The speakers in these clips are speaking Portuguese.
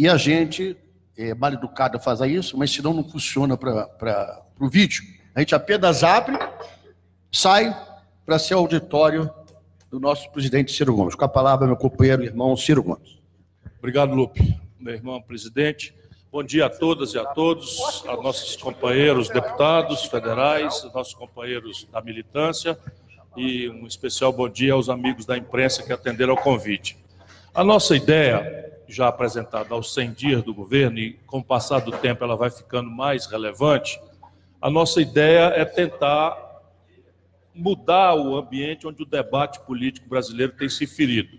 E a gente é mal educado a fazer isso, mas senão não funciona para o vídeo. A gente apenas abre, sai para ser auditório do nosso presidente Ciro Gomes. Com a palavra, meu companheiro, irmão Ciro Gomes. Obrigado, Lupe. Meu irmão presidente. Bom dia a todas e a todos, a nossos companheiros deputados federais, nossos companheiros da militância e um especial bom dia aos amigos da imprensa que atenderam ao convite. A nossa ideia, já apresentada aos 100 dias do governo, e com o passar do tempo ela vai ficando mais relevante, a nossa ideia é tentar mudar o ambiente onde o debate político brasileiro tem se ferido.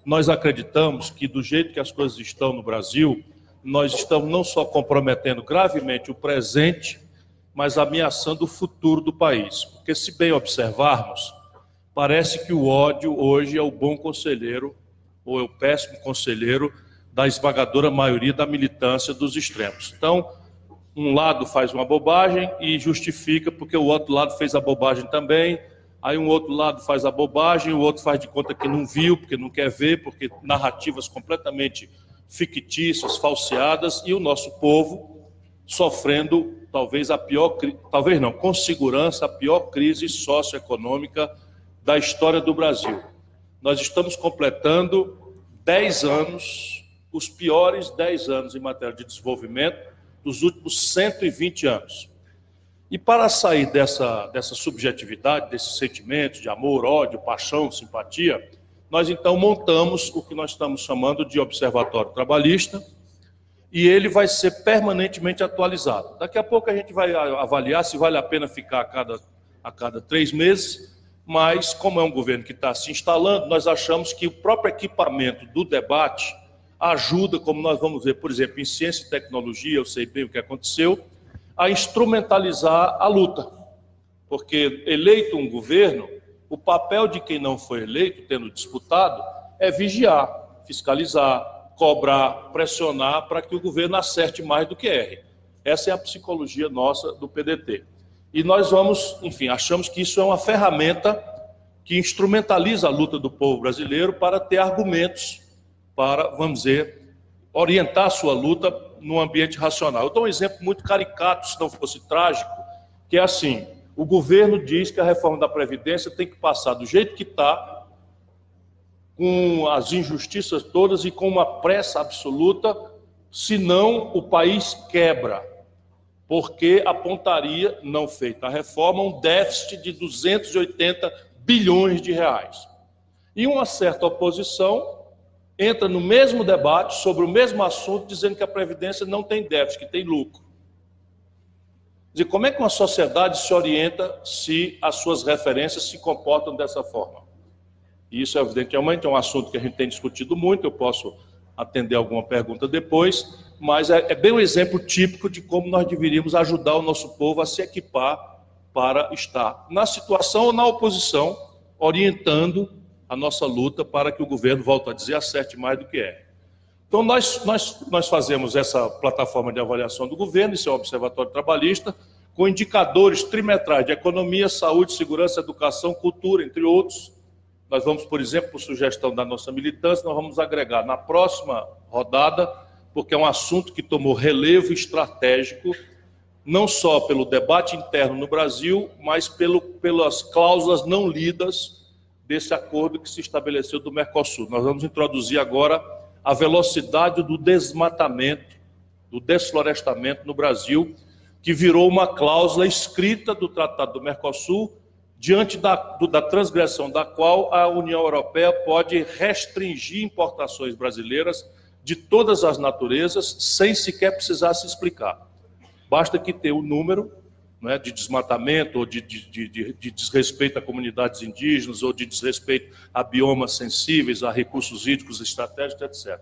Nós acreditamos que, do jeito que as coisas estão no Brasil, nós estamos não só comprometendo gravemente o presente, mas ameaçando o futuro do país. Porque, se bem observarmos, parece que o ódio hoje é o bom conselheiro, ou é o péssimo conselheiro da esmagadora maioria da militância dos extremos. Então, um lado faz uma bobagem e justifica porque o outro lado fez a bobagem também, aí um outro lado faz a bobagem, o outro faz de conta que não viu, porque não quer ver, porque narrativas completamente fictícias, falseadas, e o nosso povo sofrendo talvez a pior, talvez não, com segurança, a pior crise socioeconômica da história do Brasil. Nós estamos completando 10 anos, os piores 10 anos em matéria de desenvolvimento dos últimos 120 anos. E para sair dessa subjetividade, desses sentimentos de amor, ódio, paixão, simpatia, nós então montamos o que nós estamos chamando de Observatório Trabalhista, e ele vai ser permanentemente atualizado. Daqui a pouco a gente vai avaliar se vale a pena ficar a cada 3 meses, mas como é um governo que está se instalando, nós achamos que o próprio equipamento do debate ajuda, como nós vamos ver, por exemplo, em ciência e tecnologia, eu sei bem o que aconteceu, a instrumentalizar a luta. Porque eleito um governo, o papel de quem não foi eleito, tendo disputado, é vigiar, fiscalizar, cobrar, pressionar para que o governo acerte mais do que erre. Essa é a psicologia nossa do PDT. E nós vamos, enfim, achamos que isso é uma ferramenta que instrumentaliza a luta do povo brasileiro para ter argumentos para, vamos dizer, orientar a sua luta num ambiente racional. Eu dou um exemplo muito caricato, se não fosse trágico, que é assim: o governo diz que a reforma da Previdência tem que passar do jeito que está, com as injustiças todas e com uma pressa absoluta, senão o país quebra, porque apontaria, não feita a reforma, um déficit de 280 bilhões de reais. E uma certa oposição entra no mesmo debate, sobre o mesmo assunto, dizendo que a Previdência não tem déficit, que tem lucro. Quer dizer, como é que uma sociedade se orienta se as suas referências se comportam dessa forma? E isso, evidentemente, é um assunto que a gente tem discutido muito, eu posso atender alguma pergunta depois, mas é bem um exemplo típico de como nós deveríamos ajudar o nosso povo a se equipar para estar na situação ou na oposição, orientando a nossa luta para que o governo, volto a dizer, acerte mais do que é. Então, nós fazemos essa plataforma de avaliação do governo, esse é o Observatório Trabalhista, com indicadores trimestrais de economia, saúde, segurança, educação, cultura, entre outros. Nós vamos, por exemplo, por sugestão da nossa militância, nós vamos agregar na próxima rodada, porque é um assunto que tomou relevo estratégico, não só pelo debate interno no Brasil, mas pelas cláusulas não lidas desse acordo que se estabeleceu do Mercosul. Nós vamos introduzir agora a velocidade do desmatamento, do desflorestamento no Brasil, que virou uma cláusula escrita do Tratado do Mercosul, diante da transgressão da qual a União Europeia pode restringir importações brasileiras de todas as naturezas, sem sequer precisar se explicar. Basta que tenha o número, né, de desmatamento, ou de desrespeito a comunidades indígenas, ou de desrespeito a biomas sensíveis, a recursos hídricos estratégicos, etc.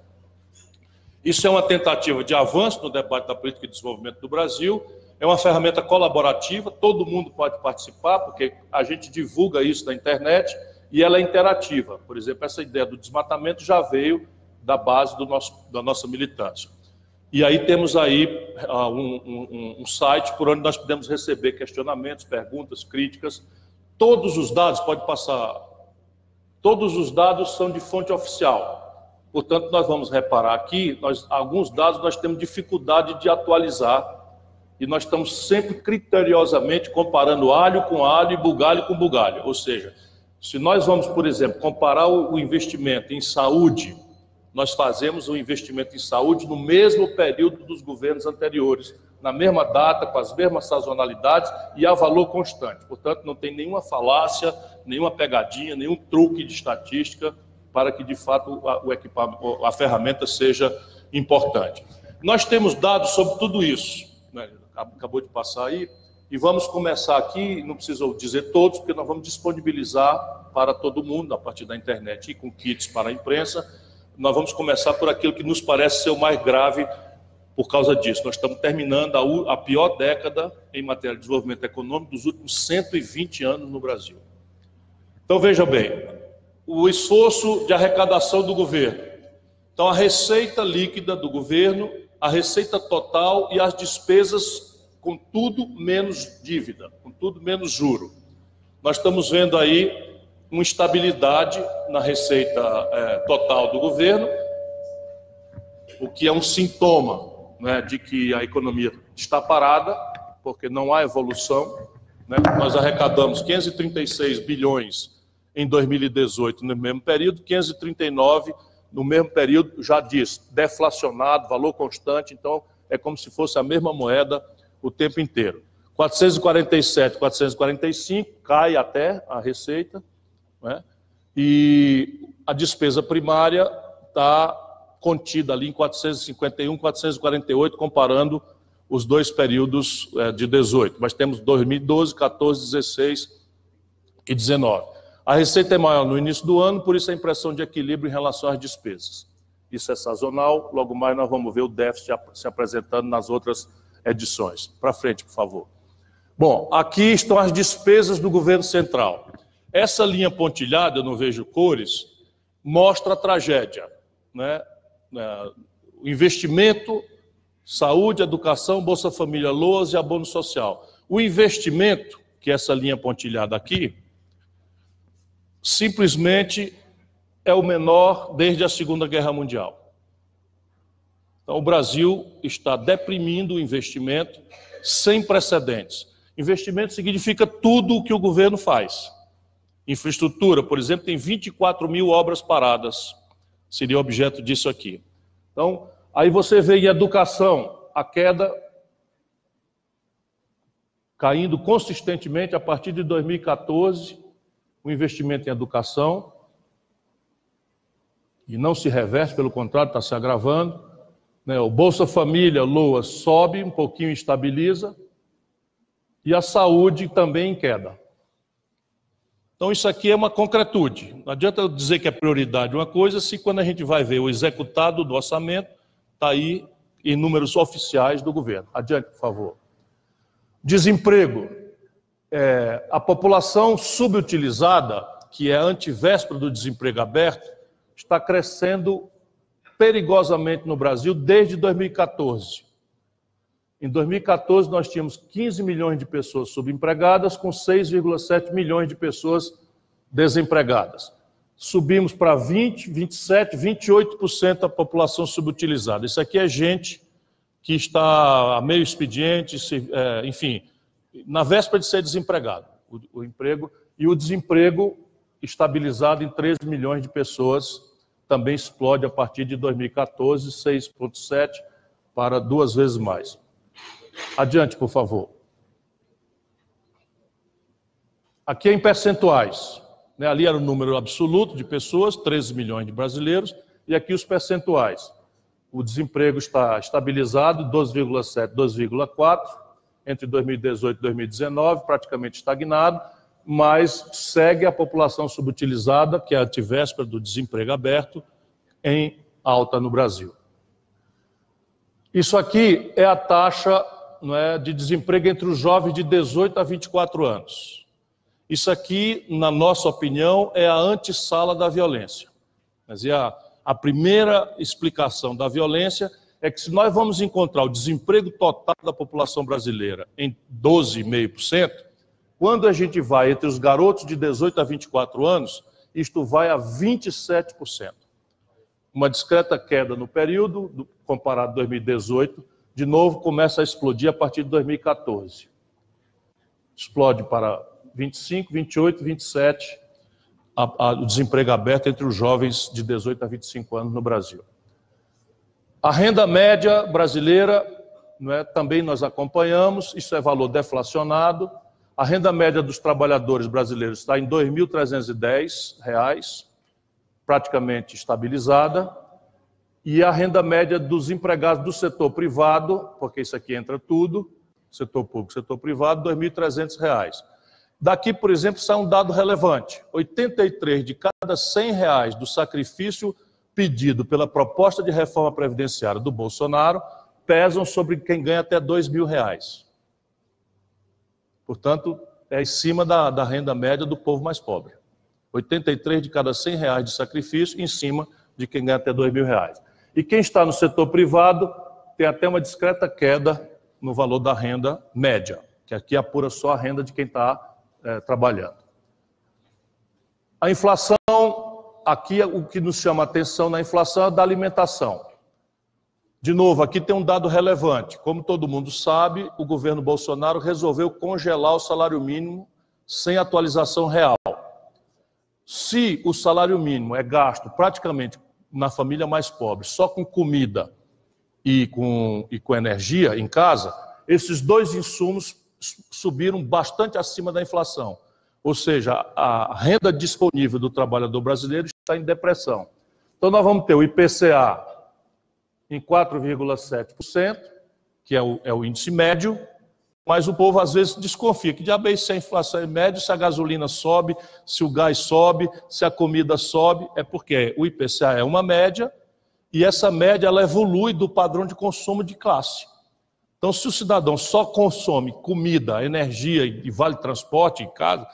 Isso é uma tentativa de avanço no debate da política de desenvolvimento do Brasil, é uma ferramenta colaborativa, todo mundo pode participar, porque a gente divulga isso na internet, e ela é interativa. Por exemplo, essa ideia do desmatamento já veio da base da nossa militância. E aí temos aí um site por onde nós podemos receber questionamentos, perguntas, críticas. Todos os dados, pode passar, todos os dados são de fonte oficial. Portanto, nós vamos reparar aqui, alguns dados nós temos dificuldade de atualizar, e nós estamos sempre criteriosamente comparando alho com alho e bugalho com bugalho. Ou seja, se nós vamos, por exemplo, comparar o investimento em saúde, nós fazemos o investimento em saúde no mesmo período dos governos anteriores, na mesma data, com as mesmas sazonalidades e a valor constante. Portanto, não tem nenhuma falácia, nenhuma pegadinha, nenhum truque de estatística para que, de fato, a ferramenta seja importante. Nós temos dados sobre tudo isso, né? Acabou de passar aí, e vamos começar aqui, não preciso dizer todos, porque nós vamos disponibilizar para todo mundo, a partir da internet e com kits para a imprensa. Nós vamos começar por aquilo que nos parece ser o mais grave por causa disso. Nós estamos terminando a pior década em matéria de desenvolvimento econômico dos últimos 120 anos no Brasil. Então, veja bem, o esforço de arrecadação do governo. Então, a receita líquida do governo, a receita total e as despesas com tudo menos dívida, com tudo menos juro. Nós estamos vendo aí uma estabilidade na receita total do governo, o que é um sintoma, né, de que a economia está parada, porque não há evolução, né? Nós arrecadamos 536 bilhões em 2018, no mesmo período, 539 no mesmo período, já diz, deflacionado, valor constante, então é como se fosse a mesma moeda o tempo inteiro. 447, 445, cai até a receita, né? E a despesa primária está contida ali em 451, 448, comparando os dois períodos de 18. Mas temos 2012, 14, 16 e 19. A receita é maior no início do ano, por isso a impressão de equilíbrio em relação às despesas. Isso é sazonal, logo mais nós vamos ver o déficit se apresentando nas outras edições. Para frente, por favor. Bom, aqui estão as despesas do governo central. Essa linha pontilhada, eu não vejo cores, mostra a tragédia, né? O investimento, saúde, educação, Bolsa Família, LOAS e abono social. O investimento, que é essa linha pontilhada aqui, simplesmente é o menor desde a Segunda Guerra Mundial. Então, o Brasil está deprimindo o investimento sem precedentes. Investimento significa tudo o que o governo faz. Infraestrutura, por exemplo, tem 24 mil obras paradas, seria objeto disso aqui. Então, aí você vê em educação a queda caindo consistentemente a partir de 2014, o investimento em educação, e não se reverte, pelo contrário, está se agravando, né? O Bolsa Família, LOAS, sobe um pouquinho e estabiliza, e a saúde também em queda. Então isso aqui é uma concretude. Não adianta eu dizer que é prioridade uma coisa, se quando a gente vai ver o executado do orçamento, está aí em números oficiais do governo. Adiante, por favor. Desemprego. A população subutilizada, que é a antivéspera do desemprego aberto, está crescendo perigosamente no Brasil desde 2014. Em 2014, nós tínhamos 15 milhões de pessoas subempregadas, com 6,7 milhões de pessoas desempregadas. Subimos para 20, 27, 28% da população subutilizada. Isso aqui é gente que está a meio expediente, enfim, na véspera de ser desempregado. O emprego e o desemprego estabilizado em 13 milhões de pessoas também explode a partir de 2014, 6,7 para 2 vezes mais. Adiante, por favor. Aqui é em percentuais, né? Ali era o número absoluto de pessoas, 13 milhões de brasileiros, e aqui os percentuais. O desemprego está estabilizado, 12,7, 2,4, entre 2018 e 2019, praticamente estagnado, mas segue a população subutilizada, que é a antivéspera do desemprego aberto, em alta no Brasil. Isso aqui é a taxa, não é, de desemprego entre os jovens de 18 a 24 anos. Isso aqui, na nossa opinião, é a antessala da violência. Quer dizer, a primeira explicação da violência é que se nós vamos encontrar o desemprego total da população brasileira em 12,5%, quando a gente vai entre os garotos de 18 a 24 anos, isto vai a 27%. uma discreta queda no período, comparado a 2018, de novo começa a explodir a partir de 2014. Explode para 25, 28, 27, o desemprego aberto entre os jovens de 18 a 25 anos no Brasil. A renda média brasileira, também nós acompanhamos, isso é valor deflacionado. A renda média dos trabalhadores brasileiros está em R$ 2.310, praticamente estabilizada. E a renda média dos empregados do setor privado, porque isso aqui entra tudo, setor público, setor privado, R$ 2.300. Daqui, por exemplo, sai um dado relevante. 83 de cada R$ 100 do sacrifício pedido pela proposta de reforma previdenciária do Bolsonaro pesam sobre quem ganha até R$ 2.000. Portanto, é em cima da renda média do povo mais pobre. 83 de cada R$ 100 de sacrifício em cima de quem ganha até R$ 2.000. E quem está no setor privado tem até uma discreta queda no valor da renda média, que aqui apura só a renda de quem está trabalhando. A inflação, aqui o que nos chama a atenção na inflação é da alimentação. De novo, aqui tem um dado relevante. Como todo mundo sabe, o governo Bolsonaro resolveu congelar o salário mínimo sem atualização real. Se o salário mínimo é gasto praticamente na família mais pobre, só com comida e com energia em casa, esses dois insumos subiram bastante acima da inflação. Ou seja, a renda disponível do trabalhador brasileiro está em depressão. Então nós vamos ter o IPCA em 4,7%, que é o índice médio, mas o povo às vezes desconfia que diabo é isso, se a inflação é média, se a gasolina sobe, se o gás sobe, se a comida sobe, é porque o IPCA é uma média e essa média ela evolui do padrão de consumo de classe. Então, se o cidadão só consome comida, energia e vale transporte em casa,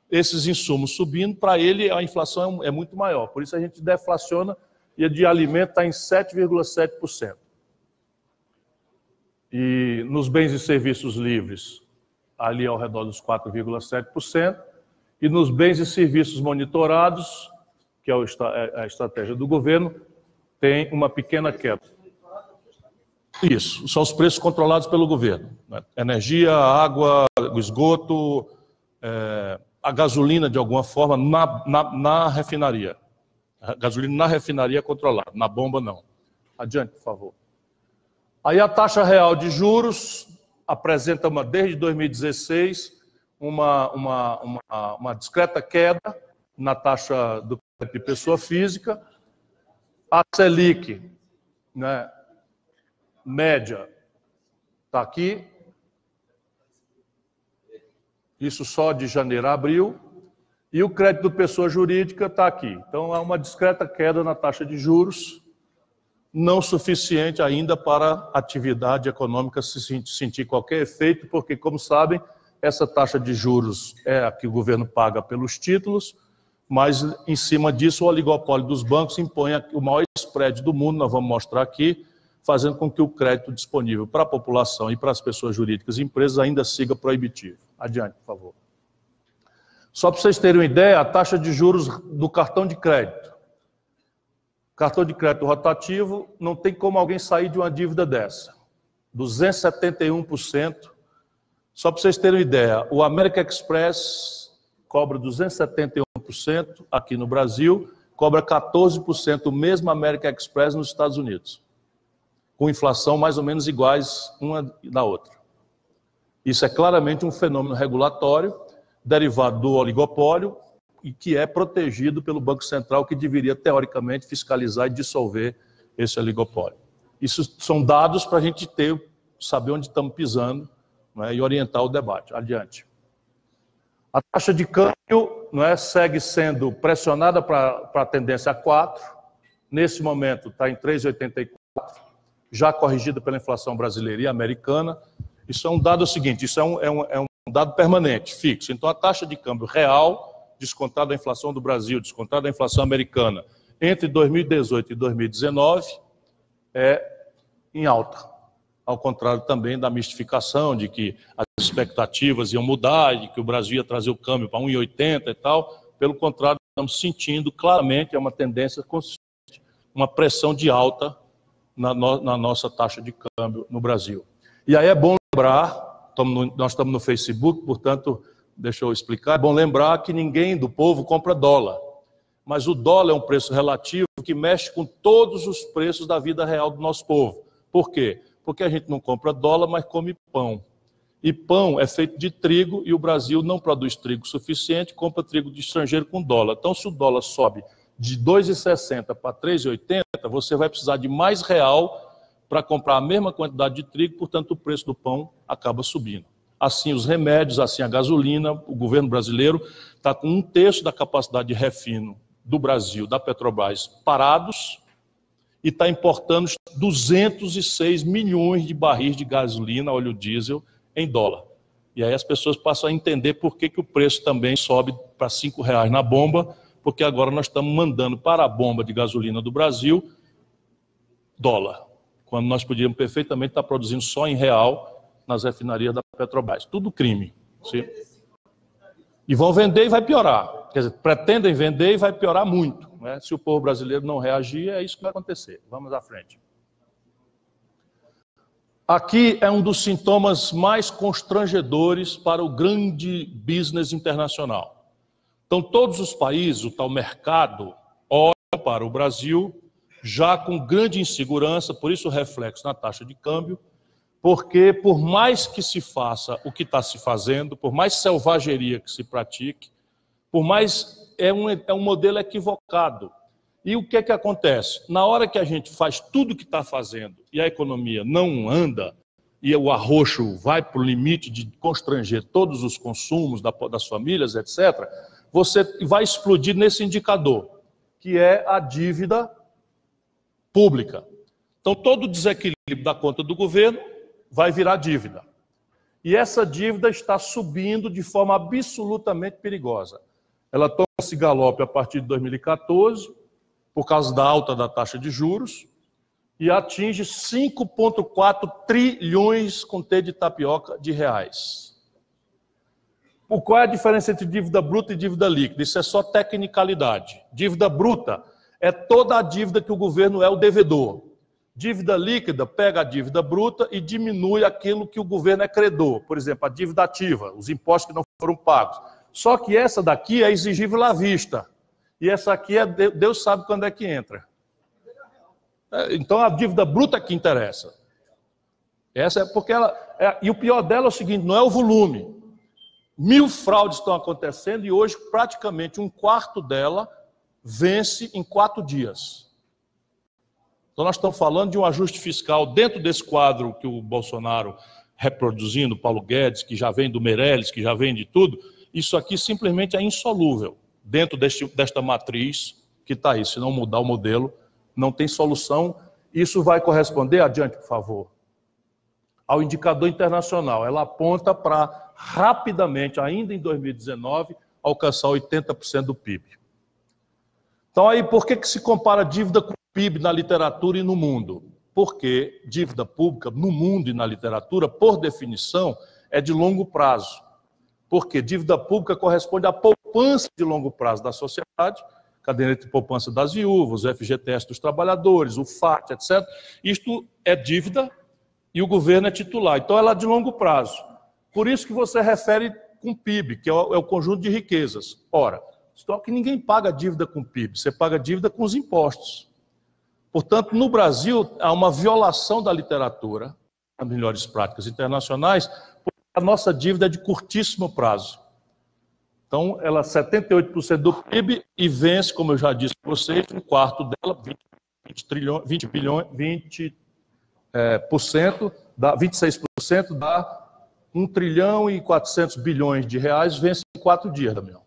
esses insumos subindo, para ele a inflação é muito maior. Por isso a gente deflaciona e a de alimento está em 7,7%. E nos bens e serviços livres, ali ao redor dos 4,7%. E nos bens e serviços monitorados, que é a estratégia do governo, tem uma pequena queda. Isso, são os preços controlados pelo governo. Energia, água, o esgoto, a gasolina, de alguma forma, na refinaria. A gasolina na refinaria é controlada, na bomba não. Adiante, por favor. Aí a taxa real de juros apresenta, desde 2016, uma discreta queda na taxa do crédito de pessoa física. A Selic, média, está aqui. Isso só de janeiro a abril. E o crédito de pessoa jurídica está aqui. Então, há uma discreta queda na taxa de juros, não suficiente ainda para a atividade econômica sentir qualquer efeito, porque, como sabem, essa taxa de juros é a que o governo paga pelos títulos, mas, em cima disso, o oligopólio dos bancos impõe o maior spread do mundo, nós vamos mostrar aqui, fazendo com que o crédito disponível para a população e para as pessoas jurídicas e empresas ainda siga proibitivo. Adiante, por favor. Só para vocês terem uma ideia, a taxa de juros do cartão de crédito. Cartão de crédito rotativo, não tem como alguém sair de uma dívida dessa. 271%. Só para vocês terem uma ideia, o American Express cobra 271% aqui no Brasil, cobra 14% o mesmo American Express nos Estados Unidos, com inflação mais ou menos iguais uma da outra. Isso é claramente um fenômeno regulatório derivado do oligopólio e que é protegido pelo Banco Central, que deveria, teoricamente, fiscalizar e dissolver esse oligopólio. Isso são dados para a gente saber onde estamos pisando, e orientar o debate. Adiante. A taxa de câmbio segue sendo pressionada para a tendência a 4. Nesse momento está em 3,84, já corrigida pela inflação brasileira e americana. Isso é um dado seguinte, isso é um dado permanente, fixo. Então, a taxa de câmbio real, descontada a inflação do Brasil, descontada a inflação americana, entre 2018 e 2019, é em alta. Ao contrário também da mistificação de que as expectativas iam mudar, de que o Brasil ia trazer o câmbio para 1,80 e tal. Pelo contrário, estamos sentindo claramente, é uma tendência consistente, uma pressão de alta na nossa taxa de câmbio no Brasil. E aí é bom lembrar, nós estamos no Facebook, portanto, deixa eu explicar, é bom lembrar que ninguém do povo compra dólar. Mas o dólar é um preço relativo que mexe com todos os preços da vida real do nosso povo. Por quê? Porque a gente não compra dólar, mas come pão. E pão é feito de trigo e o Brasil não produz trigo suficiente, compra trigo de estrangeiro com dólar. Então, se o dólar sobe de 2,60 para 3,80, você vai precisar de mais real para comprar a mesma quantidade de trigo, portanto, o preço do pão acaba subindo. Assim, os remédios, assim, a gasolina, o governo brasileiro está com 1/3 da capacidade de refino do Brasil, da Petrobras, parados, e está importando 206 milhões de barris de gasolina, óleo diesel, em dólar. E aí as pessoas passam a entender por que o preço também sobe para R$5 na bomba, porque agora nós estamos mandando para a bomba de gasolina do Brasil dólar, quando nós podíamos perfeitamente estar produzindo só em real nas refinarias da Petrobras. Tudo crime. Sim? E vão vender e vai piorar. Quer dizer, pretendem vender e vai piorar muito. Né? Se o povo brasileiro não reagir, é isso que vai acontecer. Vamos à frente. Aqui é um dos sintomas mais constrangedores para o grande business internacional. Então, todos os países, o tal mercado, olham para o Brasil já com grande insegurança, por isso o reflexo na taxa de câmbio, porque por mais que se faça o que está se fazendo, por mais selvageria que se pratique, por mais é um modelo equivocado. E o que acontece? Na hora que a gente faz tudo o que está fazendo e a economia não anda, e o arroxo vai para o limite de constranger todos os consumos das famílias, etc., você vai explodir nesse indicador, que é a dívida pública. Então, todo o desequilíbrio da conta do governo vai virar dívida. E essa dívida está subindo de forma absolutamente perigosa. Ela toma esse galope a partir de 2014, por causa da alta da taxa de juros, e atinge 5,4 trilhões com T de tapioca de reais. Qual é a diferença entre dívida bruta e dívida líquida? Isso é só tecnicalidade. Dívida bruta é toda a dívida que o governo é o devedor. Dívida líquida pega a dívida bruta e diminui aquilo que o governo é credor. Por exemplo, a dívida ativa, os impostos que não foram pagos. Só que essa daqui é exigível à vista. E essa aqui, Deus sabe quando é que entra. Então, a dívida bruta que interessa. Essa é porque ela... E o pior dela é o seguinte, não é o volume. 1000 fraudes estão acontecendo e hoje praticamente 1/4 dela vence em 4 dias. Então nós estamos falando de um ajuste fiscal dentro desse quadro que o Bolsonaro reproduzindo, Paulo Guedes, que já vem do Meirelles, que já vem de tudo, isso aqui simplesmente é insolúvel dentro desta matriz que está aí. Se não mudar o modelo, não tem solução. Isso vai corresponder, adiante, por favor, ao indicador internacional. Ela aponta para rapidamente, ainda em 2019, alcançar 80% do PIB. Então, aí, por que se compara dívida com PIB na literatura e no mundo? Porque dívida pública no mundo e na literatura, por definição, é de longo prazo. Porque dívida pública corresponde à poupança de longo prazo da sociedade, caderneta de poupança das viúvas, o FGTS dos trabalhadores, o FAT, etc. Isto é dívida e o governo é titular. Então, ela é de longo prazo. Por isso que você refere com PIB, que é o conjunto de riquezas. Ora, só que ninguém paga dívida com PIB, você paga dívida com os impostos. Portanto, no Brasil, há uma violação da literatura, as melhores práticas internacionais, porque a nossa dívida é de curtíssimo prazo. Então, ela é 78% do PIB e vence, como eu já disse para vocês, 1/4 dela, 26% dá 1 trilhão e 400 bilhões de reais, vence em 4 dias, Damião.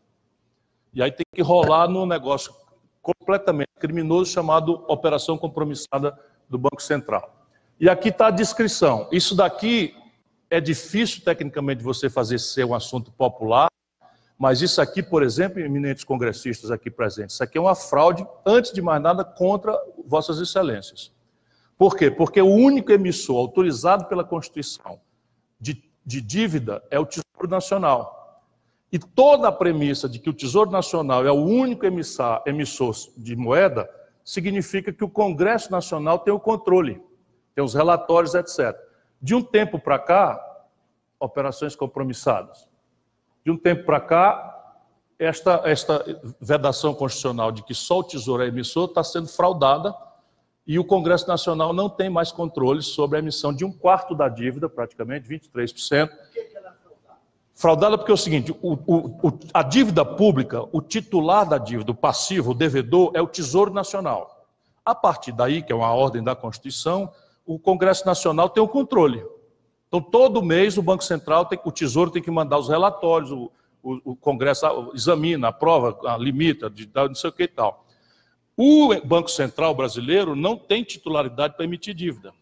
E aí tem que rolar num negócio completamente criminoso chamado Operação Compromissada do Banco Central. E aqui está a descrição. Isso daqui é difícil tecnicamente você fazer ser um assunto popular, mas isso aqui, por exemplo, eminentes congressistas aqui presentes, isso aqui é uma fraude, antes de mais nada, contra vossas excelências. Por quê? Porque o único emissor autorizado pela Constituição de dívida é o Tesouro Nacional. E toda a premissa de que o Tesouro Nacional é o único emissor de moeda significa que o Congresso Nacional tem o controle, tem os relatórios, etc. De um tempo para cá, operações compromissadas. De um tempo para cá, esta vedação constitucional de que só o Tesouro é emissor está sendo fraudada e o Congresso Nacional não tem mais controle sobre a emissão de 1/4 da dívida, praticamente, 23%. Por que ela é fraudada? Fraudada porque é o seguinte, a dívida pública, o titular da dívida, o passivo, o devedor, é o Tesouro Nacional. A partir daí, que é uma ordem da Constituição, o Congresso Nacional tem o controle. Então, todo mês, o Banco Central, o Tesouro tem que mandar os relatórios, o Congresso examina, aprova, limita, não sei o que e tal. O Banco Central brasileiro não tem titularidade para emitir dívida.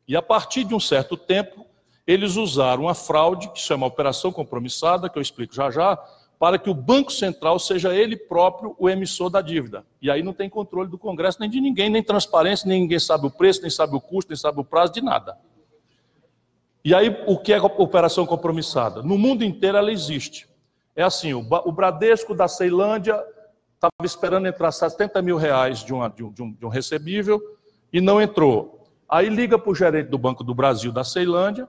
E a partir de um certo tempo, eles usaram uma fraude, que se chama operação compromissada, que eu explico já já, para que o Banco Central seja ele próprio o emissor da dívida. E aí não tem controle do Congresso, nem de ninguém, nem transparência, nem ninguém sabe o preço, nem sabe o custo, nem sabe o prazo, de nada. E aí, o que é operação compromissada? No mundo inteiro ela existe. É assim, o Bradesco da Ceilândia estava esperando entrar R$70 mil de um recebível e não entrou. Aí liga para o gerente do Banco do Brasil da Ceilândia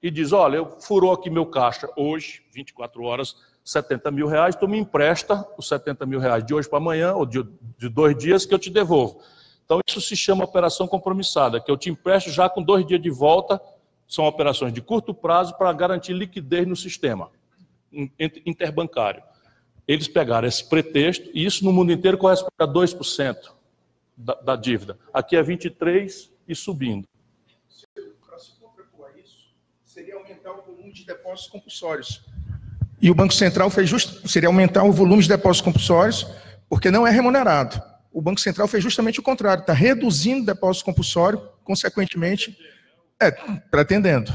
e diz, olha, eu furou aqui meu caixa hoje, 24 horas, R$70 mil, tu me empresta os R$70 mil de hoje para amanhã, ou de 2 dias, que eu te devolvo. Então isso se chama operação compromissada, que eu te empresto já com 2 dias de volta, são operações de curto prazo para garantir liquidez no sistema interbancário. Eles pegaram esse pretexto, e isso no mundo inteiro corresponde a 2% da dívida. Aqui é 23% e subindo. Para se contrapor a isso, seria aumentar o volume de depósitos compulsórios. E o Banco Central seria aumentar o volume de depósitos compulsórios, porque não é remunerado. O Banco Central fez justamente o contrário, está reduzindo o depósito compulsório, consequentemente, pretendendo.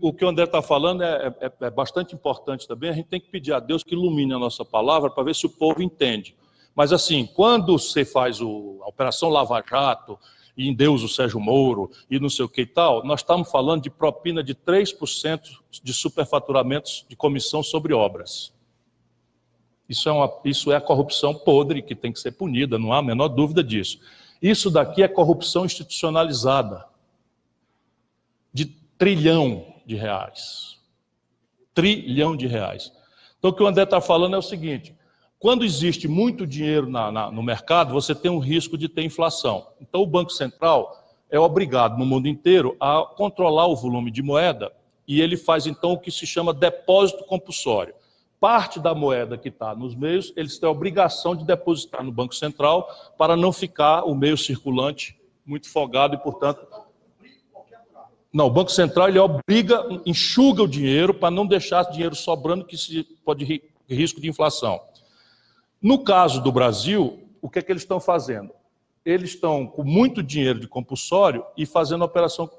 O que o André está falando é bastante importante também. A gente tem que pedir a Deus que ilumine a nossa palavra para ver se o povo entende. Mas assim, quando você faz a Operação Lava Jato, e endeusa o Sérgio Moro, e não sei o que e tal, nós estamos falando de propina de 3% de superfaturamentos de comissão sobre obras. Isso é a corrupção podre que tem que ser punida, não há a menor dúvida disso. Isso daqui é corrupção institucionalizada. De R$1 trilhão. R$1 trilhão. Então, o que o André está falando é o seguinte, quando existe muito dinheiro no mercado, você tem um risco de ter inflação. Então, o Banco Central é obrigado, no mundo inteiro, a controlar o volume de moeda, e ele faz, então, o que se chama depósito compulsório. Parte da moeda que está nos meios, eles têm a obrigação de depositar no Banco Central para não ficar o meio circulante muito folgado e, portanto... Não, o Banco Central ele enxuga o dinheiro para não deixar dinheiro sobrando, que pode ter risco de inflação. No caso do Brasil, o que é que eles estão fazendo? Eles estão com muito dinheiro de compulsório e fazendo operação...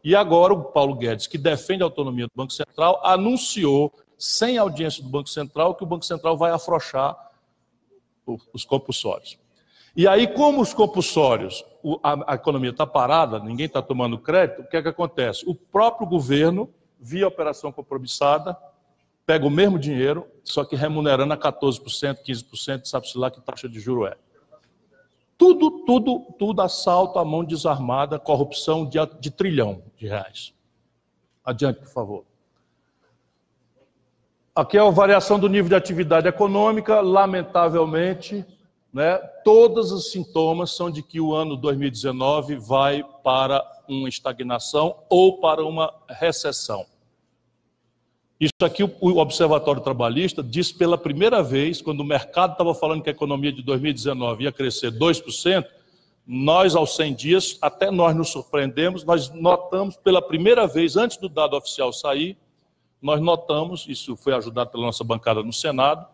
E agora o Paulo Guedes, que defende a autonomia do Banco Central, anunciou, sem audiência do Banco Central, que o Banco Central vai afrouxar os compulsórios. E aí, como os compulsórios, a economia está parada, ninguém está tomando crédito, o que é que acontece? O próprio governo, via operação compromissada, pega o mesmo dinheiro, só que remunerando a 14%, 15%, sabe-se lá que taxa de juro é. Tudo assalto à mão desarmada, corrupção de R$1 trilhão. Adiante, por favor. Aqui é a variação do nível de atividade econômica, lamentavelmente, né, todos os sintomas são de que o ano 2019 vai para uma estagnação ou para uma recessão. Isso aqui o Observatório Trabalhista diz pela primeira vez, quando o mercado estava falando que a economia de 2019 ia crescer 2%, nós, aos 100 dias, até nós nos surpreendemos, nós notamos pela primeira vez, antes do dado oficial sair, nós notamos, isso foi ajudado pela nossa bancada no Senado,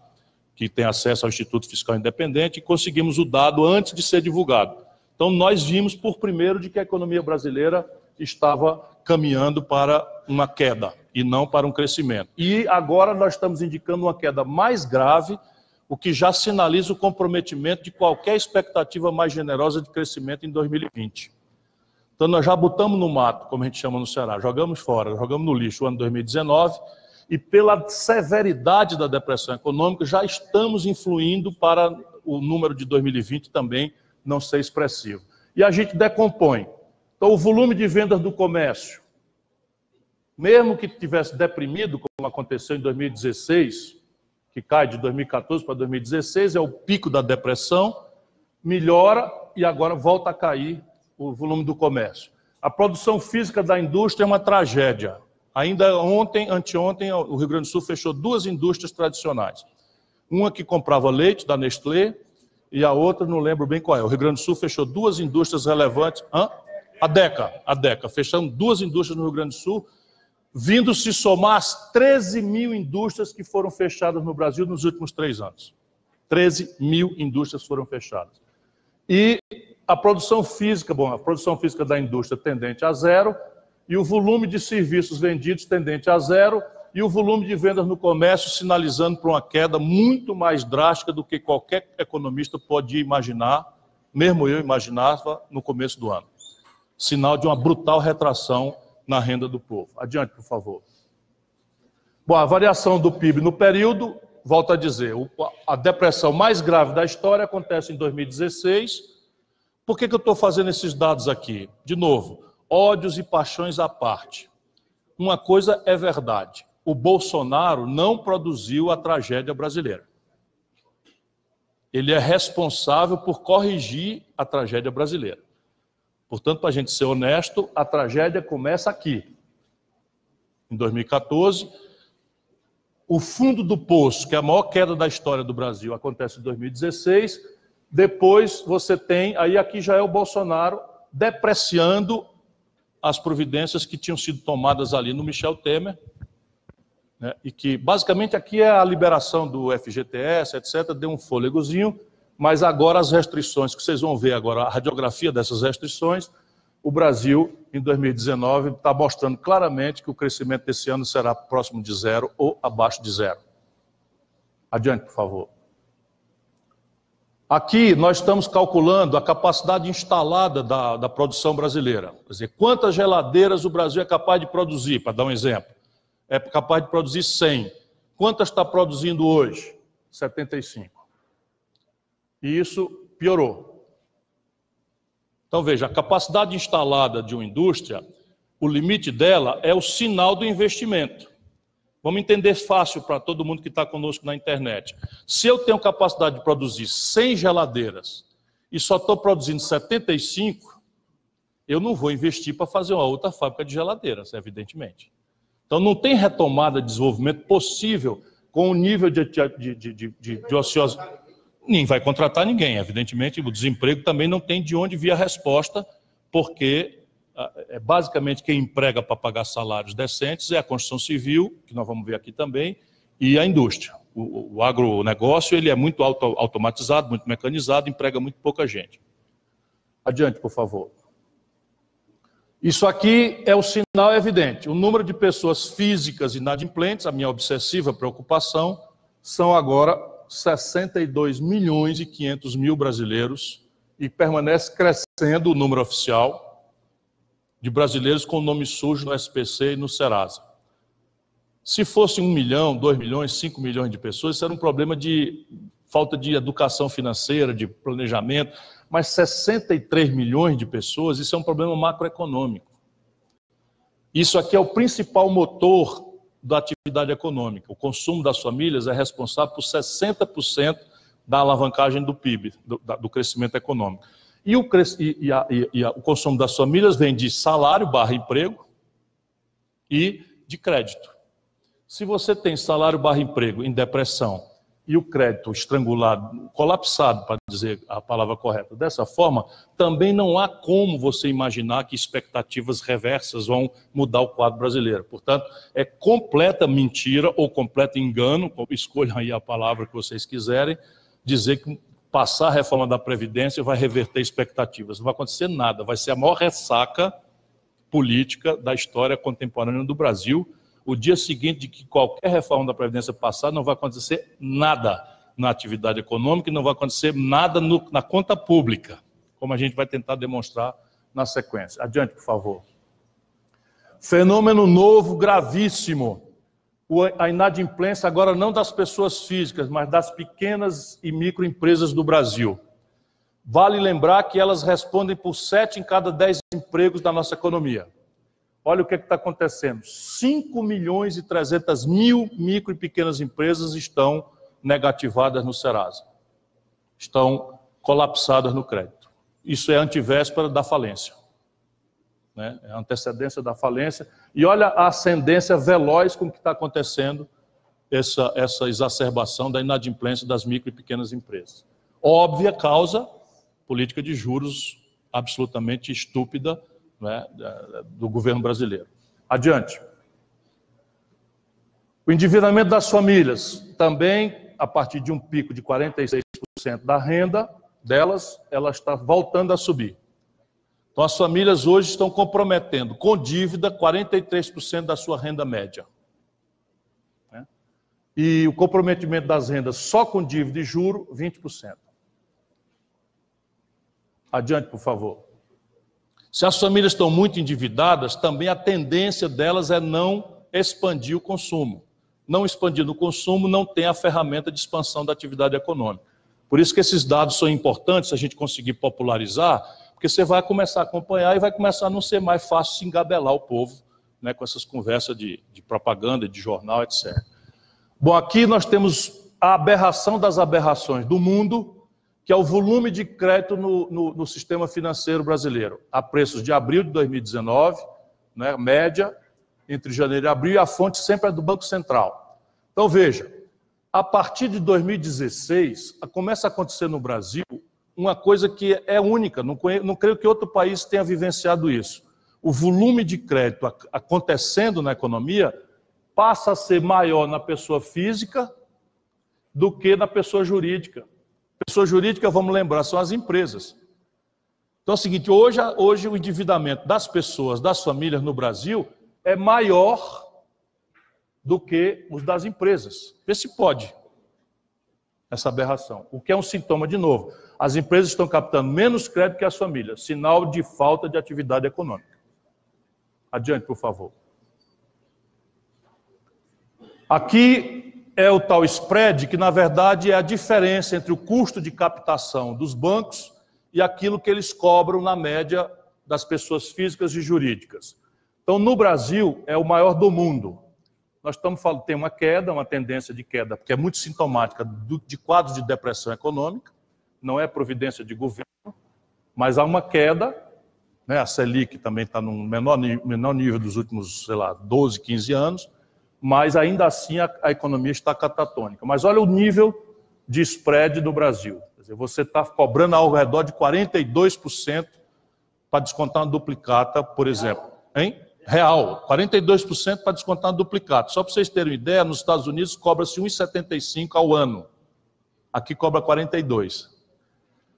que tem acesso ao Instituto Fiscal Independente, e conseguimos o dado antes de ser divulgado. Então, nós vimos por primeiro de que a economia brasileira estava caminhando para uma queda e não para um crescimento. E agora nós estamos indicando uma queda mais grave, o que já sinaliza o comprometimento de qualquer expectativa mais generosa de crescimento em 2020. Então, nós já botamos no mato, como a gente chama no Ceará, jogamos fora, jogamos no lixo o ano 2019, e pela severidade da depressão econômica, já estamos influindo para o número de 2020 também não ser expressivo. E a gente decompõe. Então, o volume de vendas do comércio, mesmo que tivesse deprimido, como aconteceu em 2016, que cai de 2014 para 2016, é o pico da depressão, melhora e agora volta a cair o volume do comércio. A produção física da indústria é uma tragédia. Ainda ontem, anteontem, o Rio Grande do Sul fechou 2 indústrias tradicionais. Uma que comprava leite, da Nestlé, e a outra, não lembro bem qual é. O Rio Grande do Sul fechou 2 indústrias relevantes. A DECA. Fechando 2 indústrias no Rio Grande do Sul, vindo se somar as 13 mil indústrias que foram fechadas no Brasil nos últimos 3 anos. 13 mil indústrias foram fechadas. E a produção física, a produção física da indústria tendente a zero, e o volume de serviços vendidos tendente a zero, e o volume de vendas no comércio sinalizando para uma queda muito mais drástica do que qualquer economista pode imaginar, mesmo eu imaginava no começo do ano. Sinal de uma brutal retração na renda do povo. Adiante, por favor. Bom, a variação do PIB no período, volto a dizer, a depressão mais grave da história acontece em 2016. Por que eu estou fazendo esses dados aqui? De novo, ódios e paixões à parte. Uma coisa é verdade, o Bolsonaro não produziu a tragédia brasileira. Ele é responsável por corrigir a tragédia brasileira. Portanto, para a gente ser honesto, a tragédia começa aqui. Em 2014, o fundo do poço, que é a maior queda da história do Brasil, acontece em 2016. Depois você tem, aí aqui já é o Bolsonaro depreciando as providências que tinham sido tomadas ali no Michel Temer, né, e que basicamente aqui é a liberação do FGTS, etc., deu um fôlegozinho, mas agora as restrições, que vocês vão ver agora, a radiografia dessas restrições, o Brasil, em 2019, está mostrando claramente que o crescimento desse ano será próximo de zero ou abaixo de zero. Adiante, por favor. Aqui nós estamos calculando a capacidade instalada da produção brasileira. Quer dizer, quantas geladeiras o Brasil é capaz de produzir, para dar um exemplo. É capaz de produzir 100. Quantas está produzindo hoje? 75. E isso piorou. Então, veja, a capacidade instalada de uma indústria, o limite dela é o sinal do investimento. Vamos entender fácil para todo mundo que está conosco na internet. Se eu tenho capacidade de produzir 100 geladeiras e só estou produzindo 75, eu não vou investir para fazer uma outra fábrica de geladeiras, evidentemente. Então, não tem retomada de desenvolvimento possível com o nível de ociosidade. Nem vai contratar ninguém, evidentemente. O desemprego também não tem de onde vir a resposta, porque é basicamente quem emprega para pagar salários decentes é a construção civil, que nós vamos ver aqui também, e a indústria. O agronegócio ele é muito automatizado, muito mecanizado, emprega muito pouca gente. Adiante, por favor. Isso aqui é o sinal evidente. O número de pessoas físicas inadimplentes, a minha obsessiva preocupação, são agora 62 milhões e 500 mil brasileiros, e permanece crescendo o número oficial de brasileiros com nome sujo no SPC e no Serasa. Se fosse 1 milhão, 2 milhões, 5 milhões de pessoas, isso era um problema de falta de educação financeira, de planejamento, mas 63 milhões de pessoas, isso é um problema macroeconômico. Isso aqui é o principal motor da atividade econômica. O consumo das famílias é responsável por 60% da alavancagem do PIB, do crescimento econômico. E o consumo das famílias vem de salário / emprego e de crédito. Se você tem salário / emprego em depressão e o crédito estrangulado, colapsado, para dizer a palavra correta, dessa forma, também não há como você imaginar que expectativas reversas vão mudar o quadro brasileiro. Portanto, é completa mentira ou completo engano, escolham aí a palavra que vocês quiserem, dizer que passar a reforma da Previdência vai reverter expectativas. Não vai acontecer nada, vai ser a maior ressaca política da história contemporânea do Brasil. O dia seguinte de que qualquer reforma da Previdência passar, não vai acontecer nada na atividade econômica e não vai acontecer nada na conta pública, como a gente vai tentar demonstrar na sequência. Adiante, por favor. Fenômeno novo, gravíssimo. a inadimplência agora não das pessoas físicas, mas das pequenas e microempresas do Brasil. Vale lembrar que elas respondem por 7 em cada 10 empregos da nossa economia. Olha o que está acontecendo. 5.300.000 micro e pequenas empresas estão negativadas no Serasa. Estão colapsadas no crédito. Isso é antivéspera da falência. Né? É a antecedência da falência. E olha a ascendência veloz com que está acontecendo essa exacerbação da inadimplência das micro e pequenas empresas. Óbvia causa, política de juros absolutamente estúpida, né, do governo brasileiro. Adiante. O endividamento das famílias, também a partir de um pico de 46% da renda delas, ela está voltando a subir. Então as famílias hoje estão comprometendo com dívida 43% da sua renda média. Né? E o comprometimento das rendas só com dívida e juro, 20%. Adiante, por favor. Se as famílias estão muito endividadas, também a tendência delas é não expandir o consumo. Não expandindo o consumo, não tem a ferramenta de expansão da atividade econômica. Por isso que esses dados são importantes, se a gente conseguir popularizar, porque você vai começar a acompanhar e vai começar a não ser mais fácil se engabelar o povo, né, com essas conversas de propaganda, de jornal, etc. Bom, aqui nós temos a aberração das aberrações do mundo, que é o volume de crédito no sistema financeiro brasileiro, a preços de abril de 2019, né, média, entre janeiro e abril, e a fonte sempre é do Banco Central. Então, veja, a partir de 2016, começa a acontecer no Brasil uma coisa que é única, não creio que outro país tenha vivenciado isso. O volume de crédito acontecendo na economia passa a ser maior na pessoa física do que na pessoa jurídica. Pessoa jurídica, vamos lembrar, são as empresas. Então é o seguinte, hoje o endividamento das pessoas, das famílias no Brasil é maior do que os das empresas. Vê se pode essa aberração. O que é um sintoma, de novo, as empresas estão captando menos crédito que as famílias, sinal de falta de atividade econômica. Adiante, por favor. Aqui é o tal spread, que na verdade é a diferença entre o custo de captação dos bancos e aquilo que eles cobram na média das pessoas físicas e jurídicas. Então, no Brasil, é o maior do mundo. Nós estamos falando, tem uma queda, uma tendência de queda, que é muito sintomática de quadros de depressão econômica, não é providência de governo, mas há uma queda, né? A Selic também está no menor nível dos últimos, sei lá, 12, 15 anos, mas ainda assim a economia está catatônica. Mas olha o nível de spread do Brasil. Quer dizer, você está cobrando ao redor de 42% para descontar uma duplicata, por exemplo. Hein? Real, 42% para descontar uma duplicata. Só para vocês terem uma ideia, nos Estados Unidos cobra-se 1,75 ao ano. Aqui cobra 42%.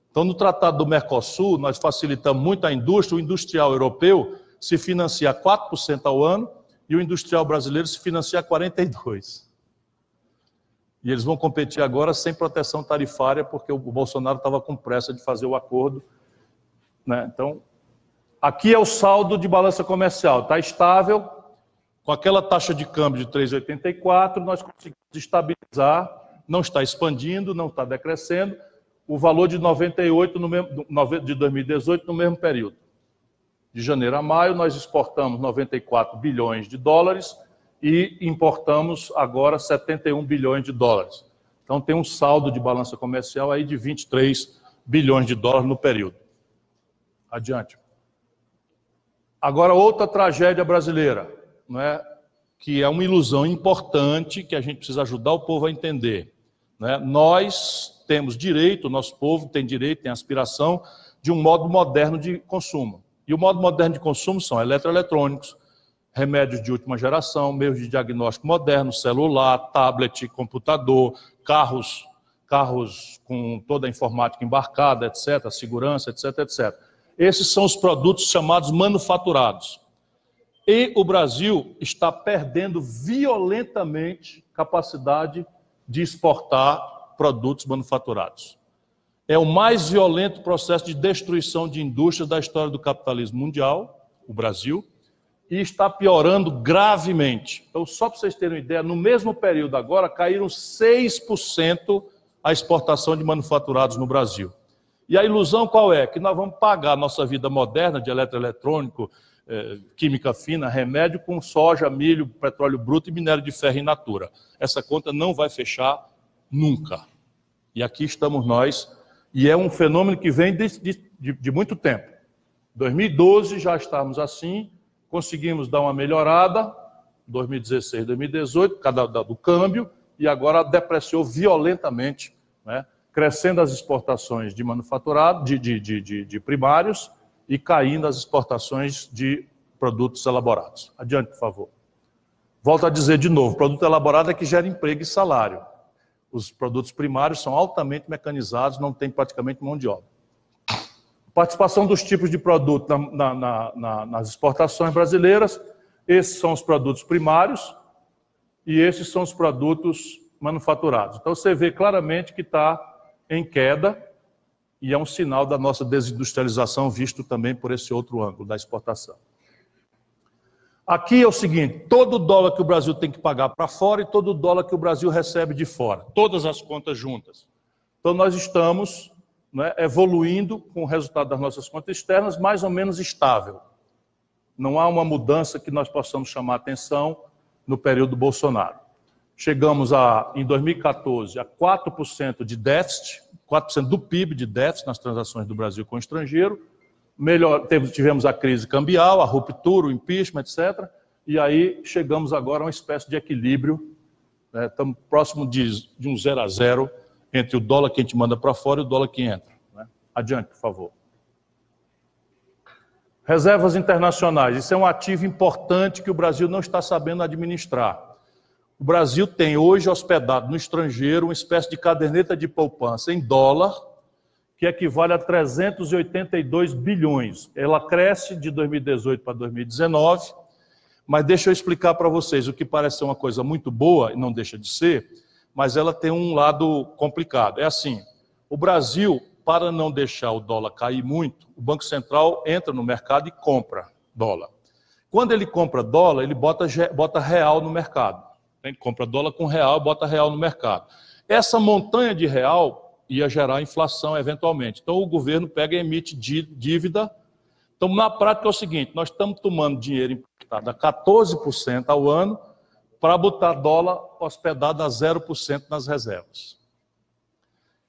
Então, no Tratado do Mercosul, nós facilitamos muito a indústria. O industrial europeu se financia 4% ao ano, e o industrial brasileiro se financia 42%. E eles vão competir agora sem proteção tarifária, porque o Bolsonaro estava com pressa de fazer o acordo. Né? Então, aqui é o saldo de balança comercial. Está estável, com aquela taxa de câmbio de 3,84, nós conseguimos estabilizar, não está expandindo, não está decrescendo, o valor de 98 de 2018 no mesmo período. De janeiro a maio, nós exportamos 94 bilhões de dólares e importamos agora 71 bilhões de dólares. Então, tem um saldo de balança comercial aí de 23 bilhões de dólares no período. Adiante. Agora, outra tragédia brasileira, não é? Que é uma ilusão importante que a gente precisa ajudar o povo a entender. Né? Nós temos direito, o nosso povo tem direito, tem aspiração de um modo moderno de consumo. E o modo moderno de consumo são eletroeletrônicos, remédios de última geração, meios de diagnóstico moderno, celular, tablet, computador, carros com toda a informática embarcada, etc., segurança, etc., etc. Esses são os produtos chamados manufaturados. E o Brasil está perdendo violentamente capacidade de exportar produtos manufaturados. É o mais violento processo de destruição de indústrias da história do capitalismo mundial, o Brasil, e está piorando gravemente. Então, só para vocês terem uma ideia, no mesmo período agora, caíram 6% a exportação de manufaturados no Brasil. E a ilusão qual é? Que nós vamos pagar a nossa vida moderna de eletroeletrônico, química fina, remédio com soja, milho, petróleo bruto e minério de ferro in natura. Essa conta não vai fechar nunca. E aqui estamos nós, e é um fenômeno que vem de muito tempo. 2012 já estávamos assim, conseguimos dar uma melhorada, 2016, 2018, por causa do câmbio, e agora depreciou violentamente, né? Crescendo as exportações de manufaturado, de primários, e caindo as exportações de produtos elaborados. Adiante, por favor. Volto a dizer de novo, produto elaborado é que gera emprego e salário. Os produtos primários são altamente mecanizados, não tem praticamente mão de obra. Participação dos tipos de produto nas exportações brasileiras, esses são os produtos primários e esses são os produtos manufaturados. Então você vê claramente que está em queda e é um sinal da nossa desindustrialização visto também por esse outro ângulo da exportação. Aqui é o seguinte, todo dólar que o Brasil tem que pagar para fora e todo dólar que o Brasil recebe de fora, todas as contas juntas. Então nós estamos, né, evoluindo com o resultado das nossas contas externas mais ou menos estável. Não há uma mudança que nós possamos chamar a atenção no período Bolsonaro. Chegamos em 2014 a 4% de déficit, 4% do PIB de déficit nas transações do Brasil com o estrangeiro. Tivemos a crise cambial, a ruptura, o impeachment, etc. E aí chegamos agora a uma espécie de equilíbrio, né? Estamos próximo de um 0 a 0 entre o dólar que a gente manda para fora e o dólar que entra, né? Adiante, por favor. Reservas internacionais. Isso é um ativo importante que o Brasil não está sabendo administrar. O Brasil tem hoje hospedado no estrangeiro uma espécie de caderneta de poupança em dólar, que equivale a 382 bilhões. Ela cresce de 2018 para 2019, mas deixa eu explicar para vocês o que parece ser uma coisa muito boa, e não deixa de ser, mas ela tem um lado complicado. É assim, o Brasil, para não deixar o dólar cair muito, o Banco Central entra no mercado e compra dólar. Quando ele compra dólar, ele bota real no mercado. Ele compra dólar com real, bota real no mercado. Essa montanha de real ia gerar inflação eventualmente. Então o governo pega e emite dívida. Então na prática é o seguinte, nós estamos tomando dinheiro emprestado a 14% ao ano para botar dólar hospedado a 0% nas reservas.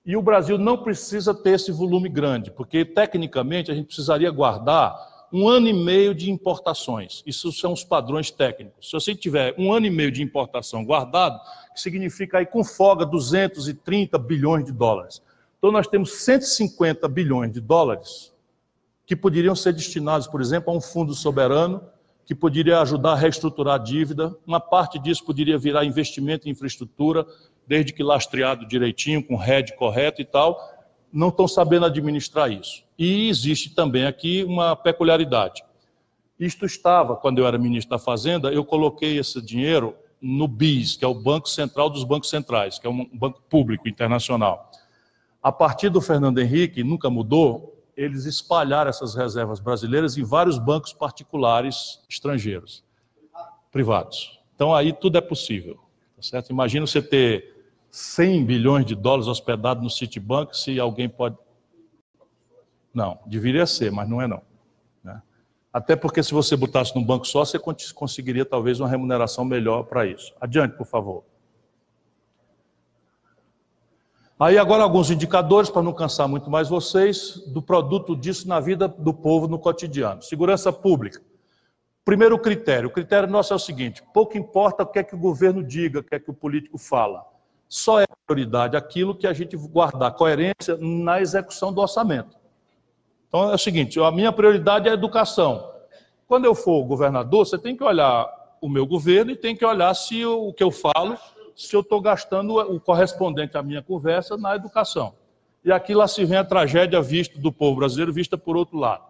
E o Brasil não precisa ter esse volume grande, porque tecnicamente a gente precisaria guardar 1 ano e meio de importações. Isso são os padrões técnicos. Se você tiver 1 ano e meio de importação guardado, significa aí com folga 230 bilhões de dólares. Então nós temos 150 bilhões de dólares que poderiam ser destinados, por exemplo, a um fundo soberano que poderia ajudar a reestruturar a dívida. Uma parte disso poderia virar investimento em infraestrutura, desde que lastreado direitinho, com RED correto e tal. Não estão sabendo administrar isso. E existe também aqui uma peculiaridade. Isto estava, quando eu era ministro da Fazenda, eu coloquei esse dinheiro no BIS, que é o Banco Central dos Bancos Centrais, que é um banco público internacional. A partir do Fernando Henrique, nunca mudou, eles espalharam essas reservas brasileiras em vários bancos particulares estrangeiros, privados. Então aí tudo é possível, tá certo? Imagina você ter 100 bilhões de dólares hospedados no Citibank, se alguém pode... Não, deveria ser, mas não é não. Né? Até porque se você botasse num banco só, você conseguiria talvez uma remuneração melhor para isso. Adiante, por favor. Aí agora alguns indicadores, para não cansar muito mais vocês, do produto disso na vida do povo no cotidiano. Segurança pública. Primeiro o critério nosso é o seguinte, pouco importa o que é que o governo diga, o que é que o político fala. Só é prioridade aquilo que a gente guardar coerência na execução do orçamento. Então é o seguinte, a minha prioridade é a educação. Quando eu for governador, você tem que olhar o meu governo e tem que olhar se o que eu falo, se eu estou gastando o correspondente à minha conversa na educação. E aqui lá se vem a tragédia vista do povo brasileiro, vista por outro lado.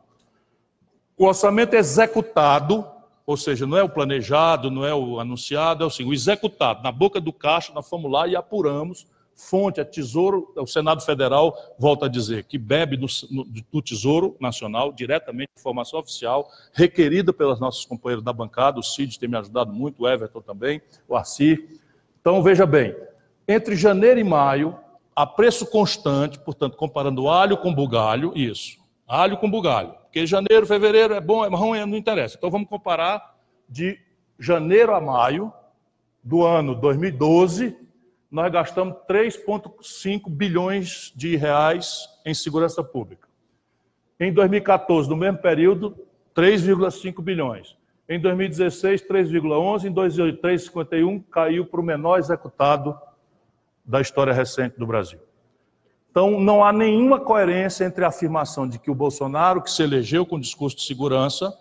O orçamento é executado, ou seja, não é o planejado, não é o anunciado, é o executado. Na boca do caixa, nós fomos lá e apuramos, fonte é Tesouro, o Senado Federal volta a dizer que bebe do Tesouro Nacional, diretamente, informação oficial, requerida pelos nossos companheiros da bancada, o Cid tem me ajudado muito, o Everton também, o Arci. Então, veja bem, entre janeiro e maio, a preço constante, portanto, comparando alho com bugalho, isso, alho com bugalho, porque janeiro, fevereiro é bom, é ruim, não interessa. Então, vamos comparar de janeiro a maio do ano 2012, nós gastamos 3,5 bilhões de reais em segurança pública. Em 2014, no mesmo período, 3,5 bilhões. Em 2016, 3,11. Em 2003, 3,51, caiu para o menor executado da história recente do Brasil. Então, não há nenhuma coerência entre a afirmação de que o Bolsonaro, que se elegeu com discurso de segurança,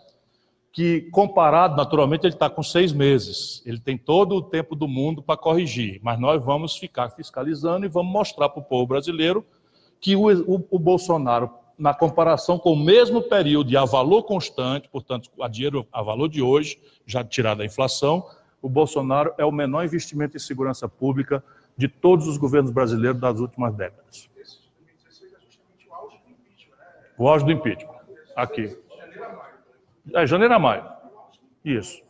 que comparado, naturalmente, ele está com 6 meses. Ele tem todo o tempo do mundo para corrigir, mas nós vamos ficar fiscalizando e vamos mostrar para o povo brasileiro que o Bolsonaro, na comparação com o mesmo período e a valor constante, portanto, a valor de hoje, já tirado a inflação, o Bolsonaro é o menor investimento em segurança pública de todos os governos brasileiros das últimas décadas. O auge do impeachment, aqui. Janeiro a maio. Isso.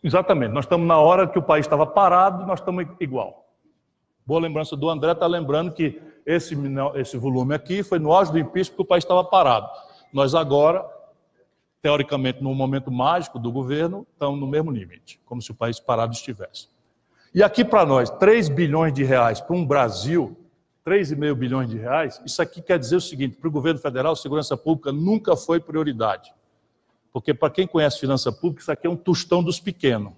Exatamente. Nós estamos na hora que o país estava parado, nós estamos igual. Boa lembrança do André, está lembrando que esse volume aqui foi no auge do impeachment porque o país estava parado. Nós agora, teoricamente, no momento mágico do governo, estamos no mesmo limite, como se o país parado estivesse. E aqui para nós, 3 bilhões de reais para um Brasil, 3,5 bilhões de reais, isso aqui quer dizer o seguinte, para o governo federal, segurança pública nunca foi prioridade. Porque, para quem conhece finança pública, isso aqui é um tostão dos pequenos.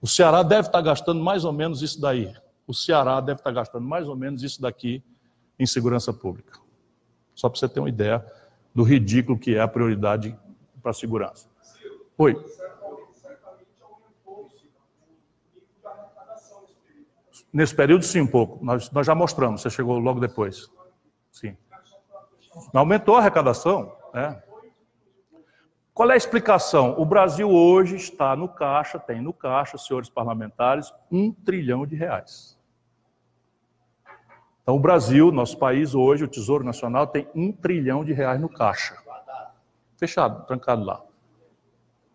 O Ceará deve estar gastando mais ou menos isso daí. O Ceará deve estar gastando mais ou menos isso daqui em segurança pública. Só para você ter uma ideia do ridículo que é a prioridade para a segurança. Oi. Nesse período, sim, um pouco. Nós já mostramos, você chegou logo depois. Sim. Aumentou a arrecadação, né? Qual é a explicação? O Brasil hoje está no caixa, tem no caixa, senhores parlamentares, 1 trilhão de reais. Então, o Brasil, nosso país hoje, o Tesouro Nacional, tem 1 trilhão de reais no caixa. Fechado, trancado lá.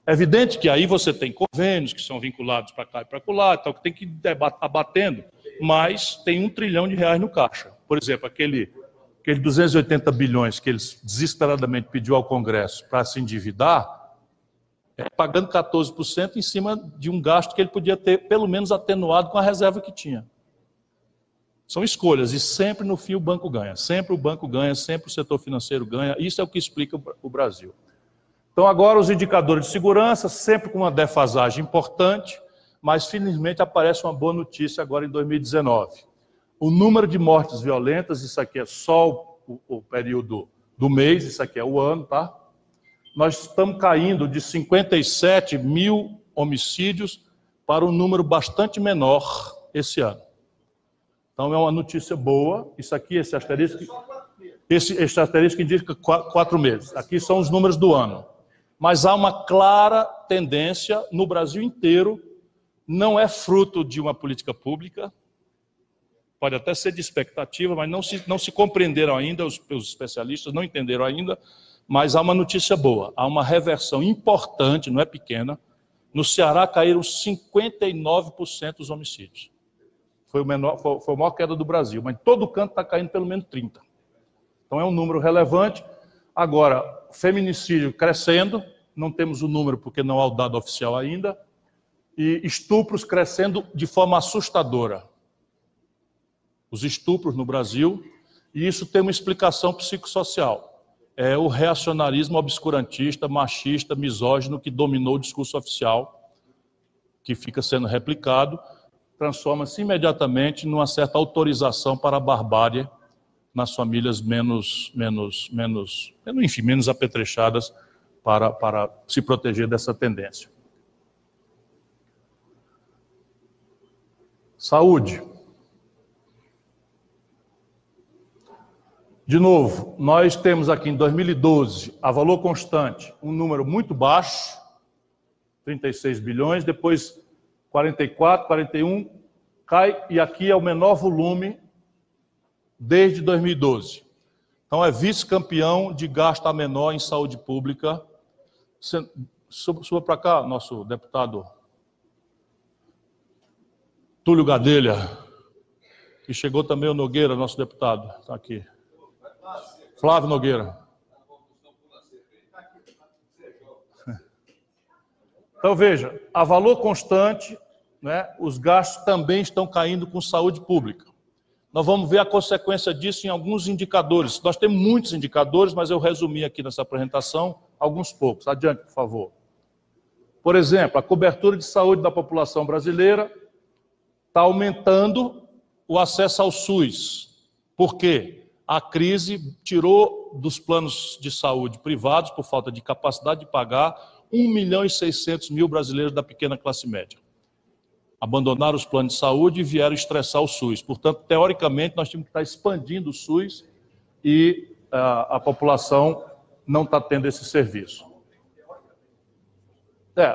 É evidente que aí você tem convênios que são vinculados para cá e para lá, então que tem que ir abatendo, mas tem 1 trilhão de reais no caixa. Por exemplo, aquele 280 bilhões que eles desesperadamente pediu ao Congresso para se endividar, pagando 14% em cima de um gasto que ele podia ter, pelo menos, atenuado com a reserva que tinha. São escolhas, e sempre no fim o banco ganha. Sempre o banco ganha, sempre o setor financeiro ganha. Isso é o que explica o Brasil. Então, agora os indicadores de segurança, sempre com uma defasagem importante, mas felizmente aparece uma boa notícia agora em 2019. O número de mortes violentas, isso aqui é só o período do mês, isso aqui é o ano, tá? Nós estamos caindo de 57 mil homicídios para um número bastante menor esse ano. Então, é uma notícia boa. Isso aqui, esse asterisco indica 4 meses. Aqui são os números do ano. Mas há uma clara tendência no Brasil inteiro, não é fruto de uma política pública, pode até ser de expectativa, mas não se compreenderam ainda, os especialistas não entenderam ainda, mas há uma notícia boa, há uma reversão importante, não é pequena. No Ceará caíram 59% dos homicídios. Foi a maior queda do Brasil, mas em todo canto está caindo pelo menos 30%. Então é um número relevante. Agora, feminicídio crescendo, não temos o número porque não há o dado oficial ainda, e estupros crescendo de forma assustadora. Os estupros no Brasil, e isso tem uma explicação psicossocial. É o reacionarismo obscurantista, machista, misógino que dominou o discurso oficial, que fica sendo replicado, transforma-se imediatamente numa certa autorização para a barbárie nas famílias menos apetrechadas para se proteger dessa tendência. Saúde. De novo, nós temos aqui em 2012, a valor constante, um número muito baixo, 36 bilhões, depois 44, 41, cai, e aqui é o menor volume desde 2012. Então, é vice-campeão de gasto a menor em saúde pública. Suba para cá, nosso deputado Túlio Gadelha, e chegou também o Nogueira, nosso deputado, está aqui. Flávio Nogueira. Então, veja, a valor constante, né, os gastos também estão caindo com saúde pública. Nós vamos ver a consequência disso em alguns indicadores. Nós temos muitos indicadores, mas eu resumi aqui nessa apresentação alguns poucos. Adiante, por favor. Por exemplo, a cobertura de saúde da população brasileira está aumentando o acesso ao SUS. Por quê? A crise tirou dos planos de saúde privados, por falta de capacidade de pagar, 1.600.000 brasileiros da pequena classe média. Abandonaram os planos de saúde e vieram estressar o SUS. Portanto, teoricamente, nós temos que estar expandindo o SUS e a população não está tendo esse serviço.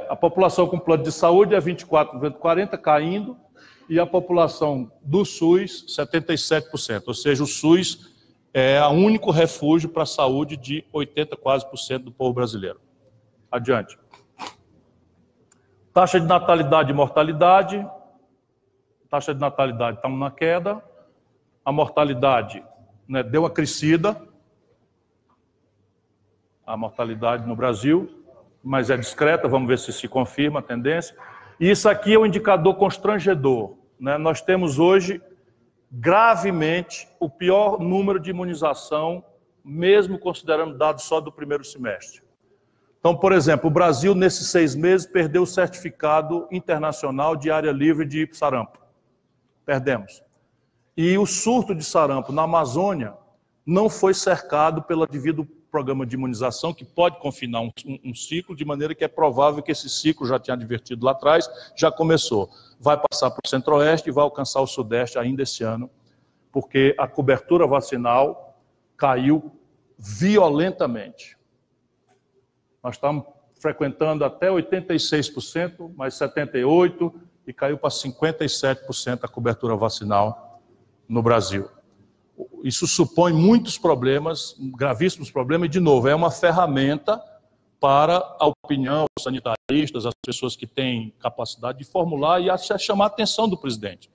A população com plano de saúde é 24,40, caindo, e a população do SUS, 77%. Ou seja, o SUS é o único refúgio para a saúde de 80% quase por cento do povo brasileiro. Adiante. Taxa de natalidade e mortalidade. Taxa de natalidade estamos na queda. A mortalidade, né, deu uma crescida. A mortalidade no Brasil, mas é discreta, vamos ver se confirma a tendência. E isso aqui é um indicador constrangedor, né? Nós temos hoje, gravemente, o pior número de imunização, mesmo considerando dados só do primeiro semestre. Então, por exemplo, o Brasil, nesses 6 meses, perdeu o certificado internacional de área livre de sarampo. Perdemos. E o surto de sarampo na Amazônia não foi cercado pelo devido programa de imunização, que pode confinar um ciclo, de maneira que é provável que esse ciclo, já tinha advertido lá atrás, já começou. Vai passar para o Centro-Oeste e vai alcançar o Sudeste ainda esse ano, porque a cobertura vacinal caiu violentamente. Nós estamos frequentando até 86%, mais 78%, e caiu para 57% a cobertura vacinal no Brasil. Isso supõe muitos problemas, gravíssimos problemas, e, de novo, é uma ferramenta para a opinião, os sanitaristas, as pessoas que têm capacidade de formular e chamar a atenção do presidente.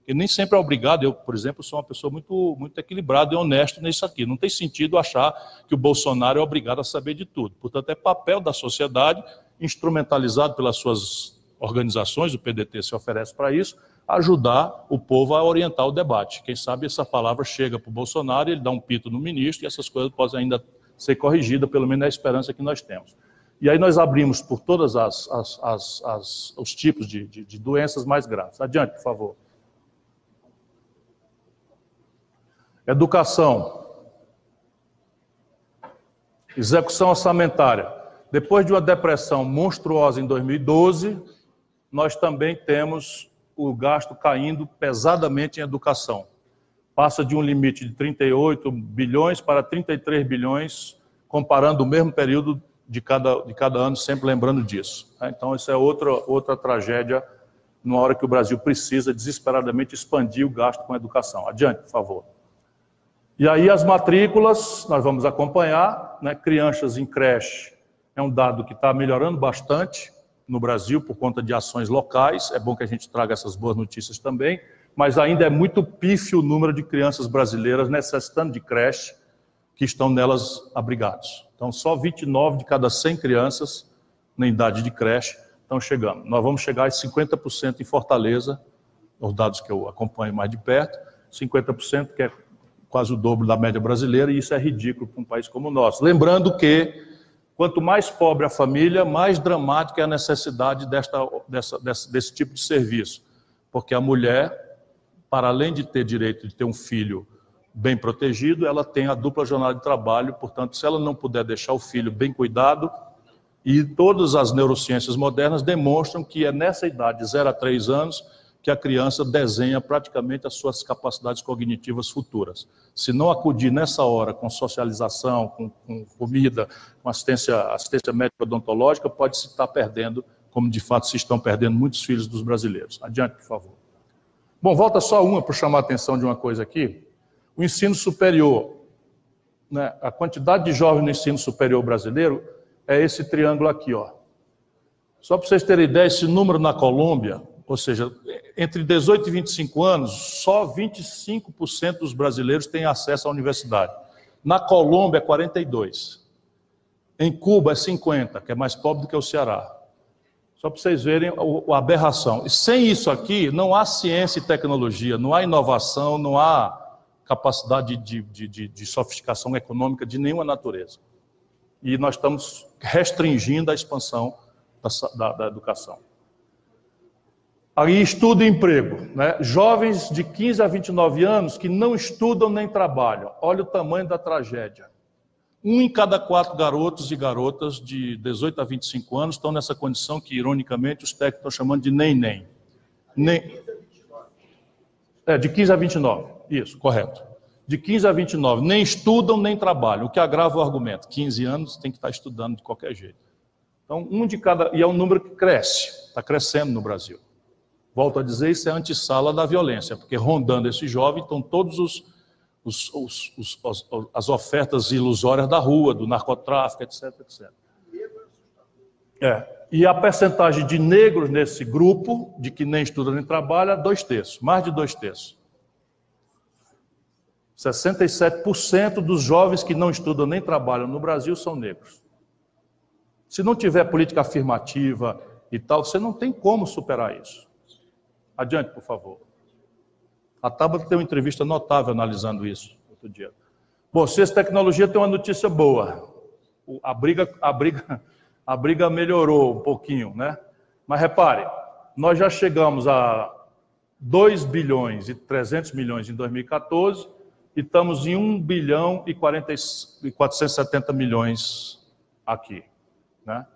Ele nem sempre é obrigado. Eu, por exemplo, sou uma pessoa muito equilibrada e honesta nisso aqui. Não tem sentido achar que o Bolsonaro é obrigado a saber de tudo. Portanto, é papel da sociedade, instrumentalizado pelas suas organizações, o PDT se oferece para isso, ajudar o povo a orientar o debate. Quem sabe essa palavra chega para o Bolsonaro, ele dá um pito no ministro e essas coisas podem ainda ser corrigidas, pelo menos é a esperança que nós temos. E aí nós abrimos por todos os tipos de doenças mais graves. Adiante, por favor. Educação. Execução orçamentária. Depois de uma depressão monstruosa em 2012, nós também temos o gasto caindo pesadamente em educação. Passa de um limite de 38 bilhões para 33 bilhões, comparando o mesmo período de cada ano, sempre lembrando disso. Então, isso é outra tragédia, numa hora que o Brasil precisa desesperadamente expandir o gasto com a educação. Adiante, por favor. E aí as matrículas, nós vamos acompanhar, né? Crianças em creche é um dado que está melhorando bastante no Brasil por conta de ações locais. É bom que a gente traga essas boas notícias também, mas ainda é muito pífio o número de crianças brasileiras necessitando de creche que estão nelas abrigados. Então, só 29 de cada 100 crianças na idade de creche estão chegando. Nós vamos chegar a 50% em Fortaleza, os dados que eu acompanho mais de perto, 50%, que é quase o dobro da média brasileira, e isso é ridículo para um país como o nosso. Lembrando que, quanto mais pobre a família, mais dramática é a necessidade desse tipo de serviço. Porque a mulher, para além de ter direito de ter um filho bem protegido, ela tem a dupla jornada de trabalho. Portanto, se ela não puder deixar o filho bem cuidado, e todas as neurociências modernas demonstram que é nessa idade, de 0 a 3 anos, que a criança desenha praticamente as suas capacidades cognitivas futuras. Se não acudir nessa hora com socialização, com comida, com assistência médica odontológica, pode se estar perdendo como de fato se estão perdendo muitos filhos dos brasileiros. Adiante, por favor. Bom, volta só uma para chamar a atenção de uma coisa aqui. O ensino superior, né? A quantidade de jovens no ensino superior brasileiro é esse triângulo aqui, ó. Só para vocês terem ideia, esse número na Colômbia, ou seja, entre 18 e 25 anos, só 25% dos brasileiros têm acesso à universidade. Na Colômbia é 42%. Em Cuba é 50%, que é mais pobre do que o Ceará. Só para vocês verem a aberração. E sem isso aqui, não há ciência e tecnologia, não há inovação, não há capacidade de sofisticação econômica de nenhuma natureza. E nós estamos restringindo a expansão da educação. Aí, estudo e emprego, né? Jovens de 15 a 29 anos que não estudam nem trabalham. Olha o tamanho da tragédia. 1 em cada 4 garotos e garotas de 18 a 25 anos estão nessa condição que, ironicamente, os técnicos estão chamando de nem-nem. De 15 a 29, isso, correto. De 15 a 29, nem estudam nem trabalham, o que agrava o argumento. 15 anos tem que estar estudando de qualquer jeito. Então, 1 de cada... E é um número que cresce, está crescendo no Brasil. Volto a dizer, isso é a antessala da violência, porque rondando esse jovem estão todos as ofertas ilusórias da rua, do narcotráfico, etc, etc. E a percentagem de negros nesse grupo, de que nem estuda nem trabalha, 2/3, mais de 2/3. 67% dos jovens que não estudam nem trabalham no Brasil são negros. Se não tiver política afirmativa e tal, você não tem como superar isso. Adiante, por favor. A Tabata tem uma entrevista notável analisando isso outro dia. Bom, ciência e tecnologia tem uma notícia boa. A briga melhorou um pouquinho, né? Mas repare, nós já chegamos a 2 bilhões e 300 milhões em 2014 e estamos em 1 bilhão e 470 milhões aqui, né?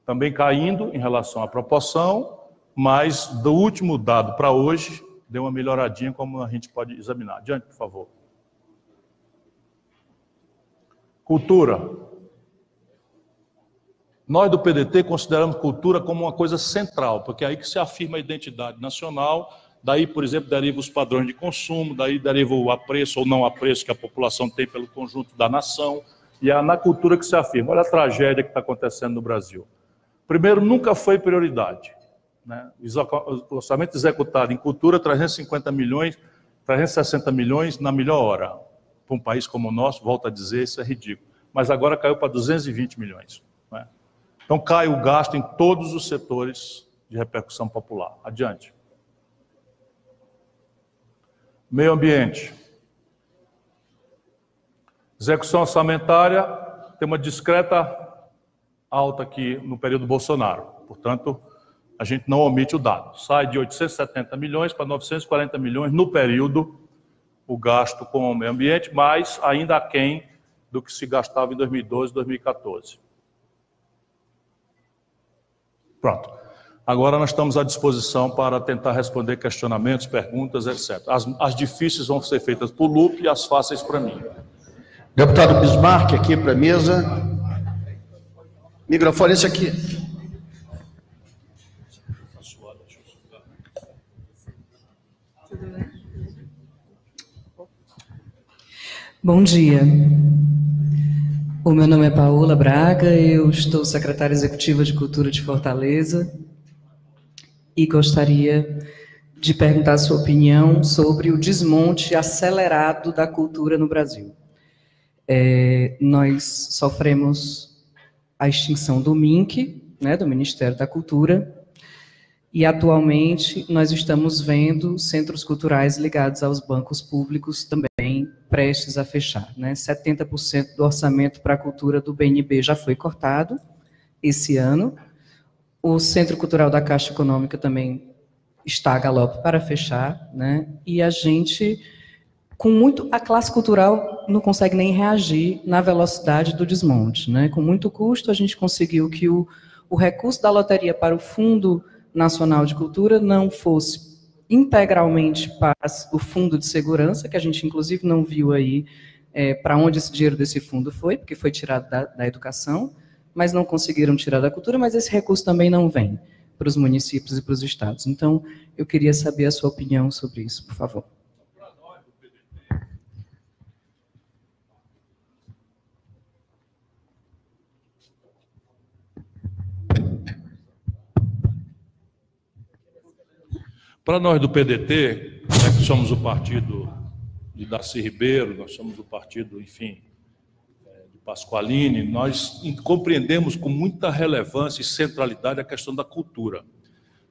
Também caindo em relação à proporção, mas do último dado para hoje, deu uma melhoradinha, como a gente pode examinar. Adiante, por favor. Cultura. Nós do PDT consideramos cultura como uma coisa central, porque é aí que se afirma a identidade nacional, daí, por exemplo, deriva os padrões de consumo, daí deriva o apreço ou não apreço que a população tem pelo conjunto da nação, e é na cultura que se afirma. Olha a tragédia que está acontecendo no Brasil. Primeiro, nunca foi prioridade, né? O orçamento executado em cultura, 350 milhões, 360 milhões na melhor hora. Para um país como o nosso, volto a dizer, isso é ridículo. Mas agora caiu para 220 milhões. Né? Então cai o gasto em todos os setores de repercussão popular. Adiante. Meio ambiente. Execução orçamentária tem uma discreta alta aqui no período Bolsonaro. Portanto, a gente não omite o dado. Sai de 870 milhões para 940 milhões no período o gasto com o meio ambiente, mas ainda aquém do que se gastava em 2012 e 2014. Pronto. Agora nós estamos à disposição para tentar responder questionamentos, perguntas, etc. As difíceis vão ser feitas por Lupe e as fáceis para mim. Deputado Bismarck, aqui para a mesa. Microfone esse aqui. Bom dia. O meu nome é Paola Braga, eu estou secretária executiva de Cultura de Fortaleza e gostaria de perguntar a sua opinião sobre o desmonte acelerado da cultura no Brasil. Nós sofremos a extinção do MINC, né, do Ministério da Cultura, e atualmente nós estamos vendo centros culturais ligados aos bancos públicos também prestes a fechar, né? 70% do orçamento para a cultura do BNB já foi cortado esse ano. O Centro Cultural da Caixa Econômica também está a galope para fechar, né? E a gente, a classe cultural não consegue nem reagir na velocidade do desmonte, né? Com muito custo, a gente conseguiu que o recurso da loteria para o Fundo Nacional de Cultura não fosse integralmente para o Fundo de Segurança, que a gente inclusive não viu aí para onde esse dinheiro desse fundo foi, porque foi tirado da educação, mas não conseguiram tirar da cultura, mas esse recurso também não vem para os municípios e para os estados. Então, eu queria saber a sua opinião sobre isso, por favor. Para nós do PDT, que somos o partido de Darcy Ribeiro, nós somos o partido, enfim, de Pasqualini, nós compreendemos com muita relevância e centralidade a questão da cultura.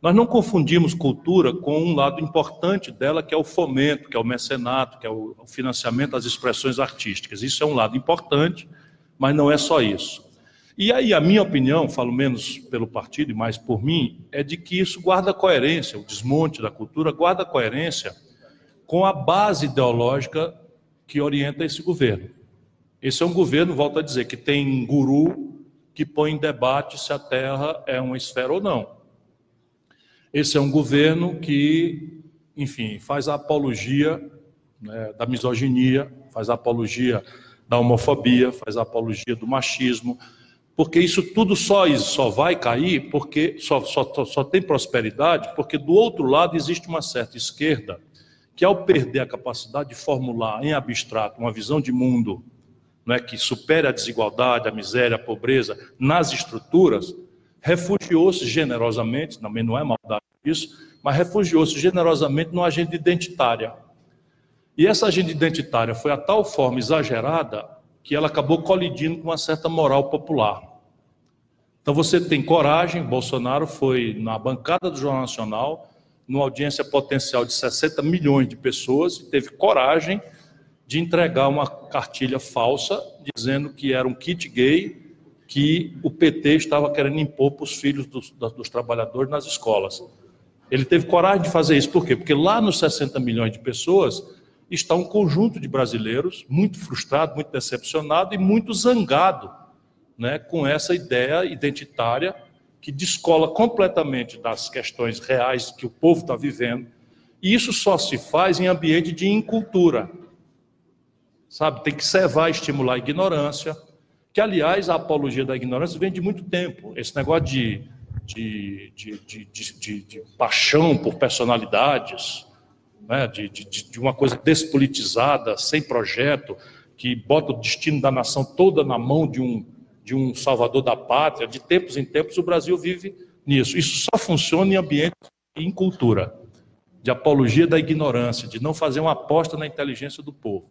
Nós não confundimos cultura com um lado importante dela, que é o fomento, que é o mecenato, que é o financiamento das expressões artísticas. Isso é um lado importante, mas não é só isso. E aí, a minha opinião, falo menos pelo partido e mais por mim, é de que isso guarda coerência, o desmonte da cultura guarda coerência com a base ideológica que orienta esse governo. Esse é um governo, volto a dizer, que tem guru que põe em debate se a Terra é uma esfera ou não. Esse é um governo que, enfim, faz a apologia, né, da misoginia, faz a apologia da homofobia, faz a apologia do machismo, porque isso tudo só vai cair, porque só tem prosperidade, porque do outro lado existe uma certa esquerda que, ao perder a capacidade de formular em abstrato uma visão de mundo, né, que supere a desigualdade, a miséria, a pobreza nas estruturas, refugiou-se generosamente, também não é maldade isso, mas refugiou-se generosamente numa agenda identitária. E essa agenda identitária foi a tal forma exagerada que ela acabou colidindo com uma certa moral popular. Então você tem coragem, Bolsonaro foi na bancada do Jornal Nacional, numa audiência potencial de 60 milhões de pessoas, e teve coragem de entregar uma cartilha falsa, dizendo que era um kit gay, que o PT estava querendo impor para os filhos dos trabalhadores nas escolas. Ele teve coragem de fazer isso, por quê? Porque lá nos 60 milhões de pessoas está um conjunto de brasileiros muito frustrado, muito decepcionado e muito zangado, né, com essa ideia identitária que descola completamente das questões reais que o povo está vivendo. E isso só se faz em ambiente de incultura. Sabe, tem que cevar, estimular a ignorância, que, aliás, a apologia da ignorância vem de muito tempo. Esse negócio de paixão por personalidades, né, de uma coisa despolitizada, sem projeto, que bota o destino da nação toda na mão de um salvador da pátria. De tempos em tempos o Brasil vive nisso. Isso só funciona em ambiente de incultura, de apologia da ignorância, de não fazer uma aposta na inteligência do povo.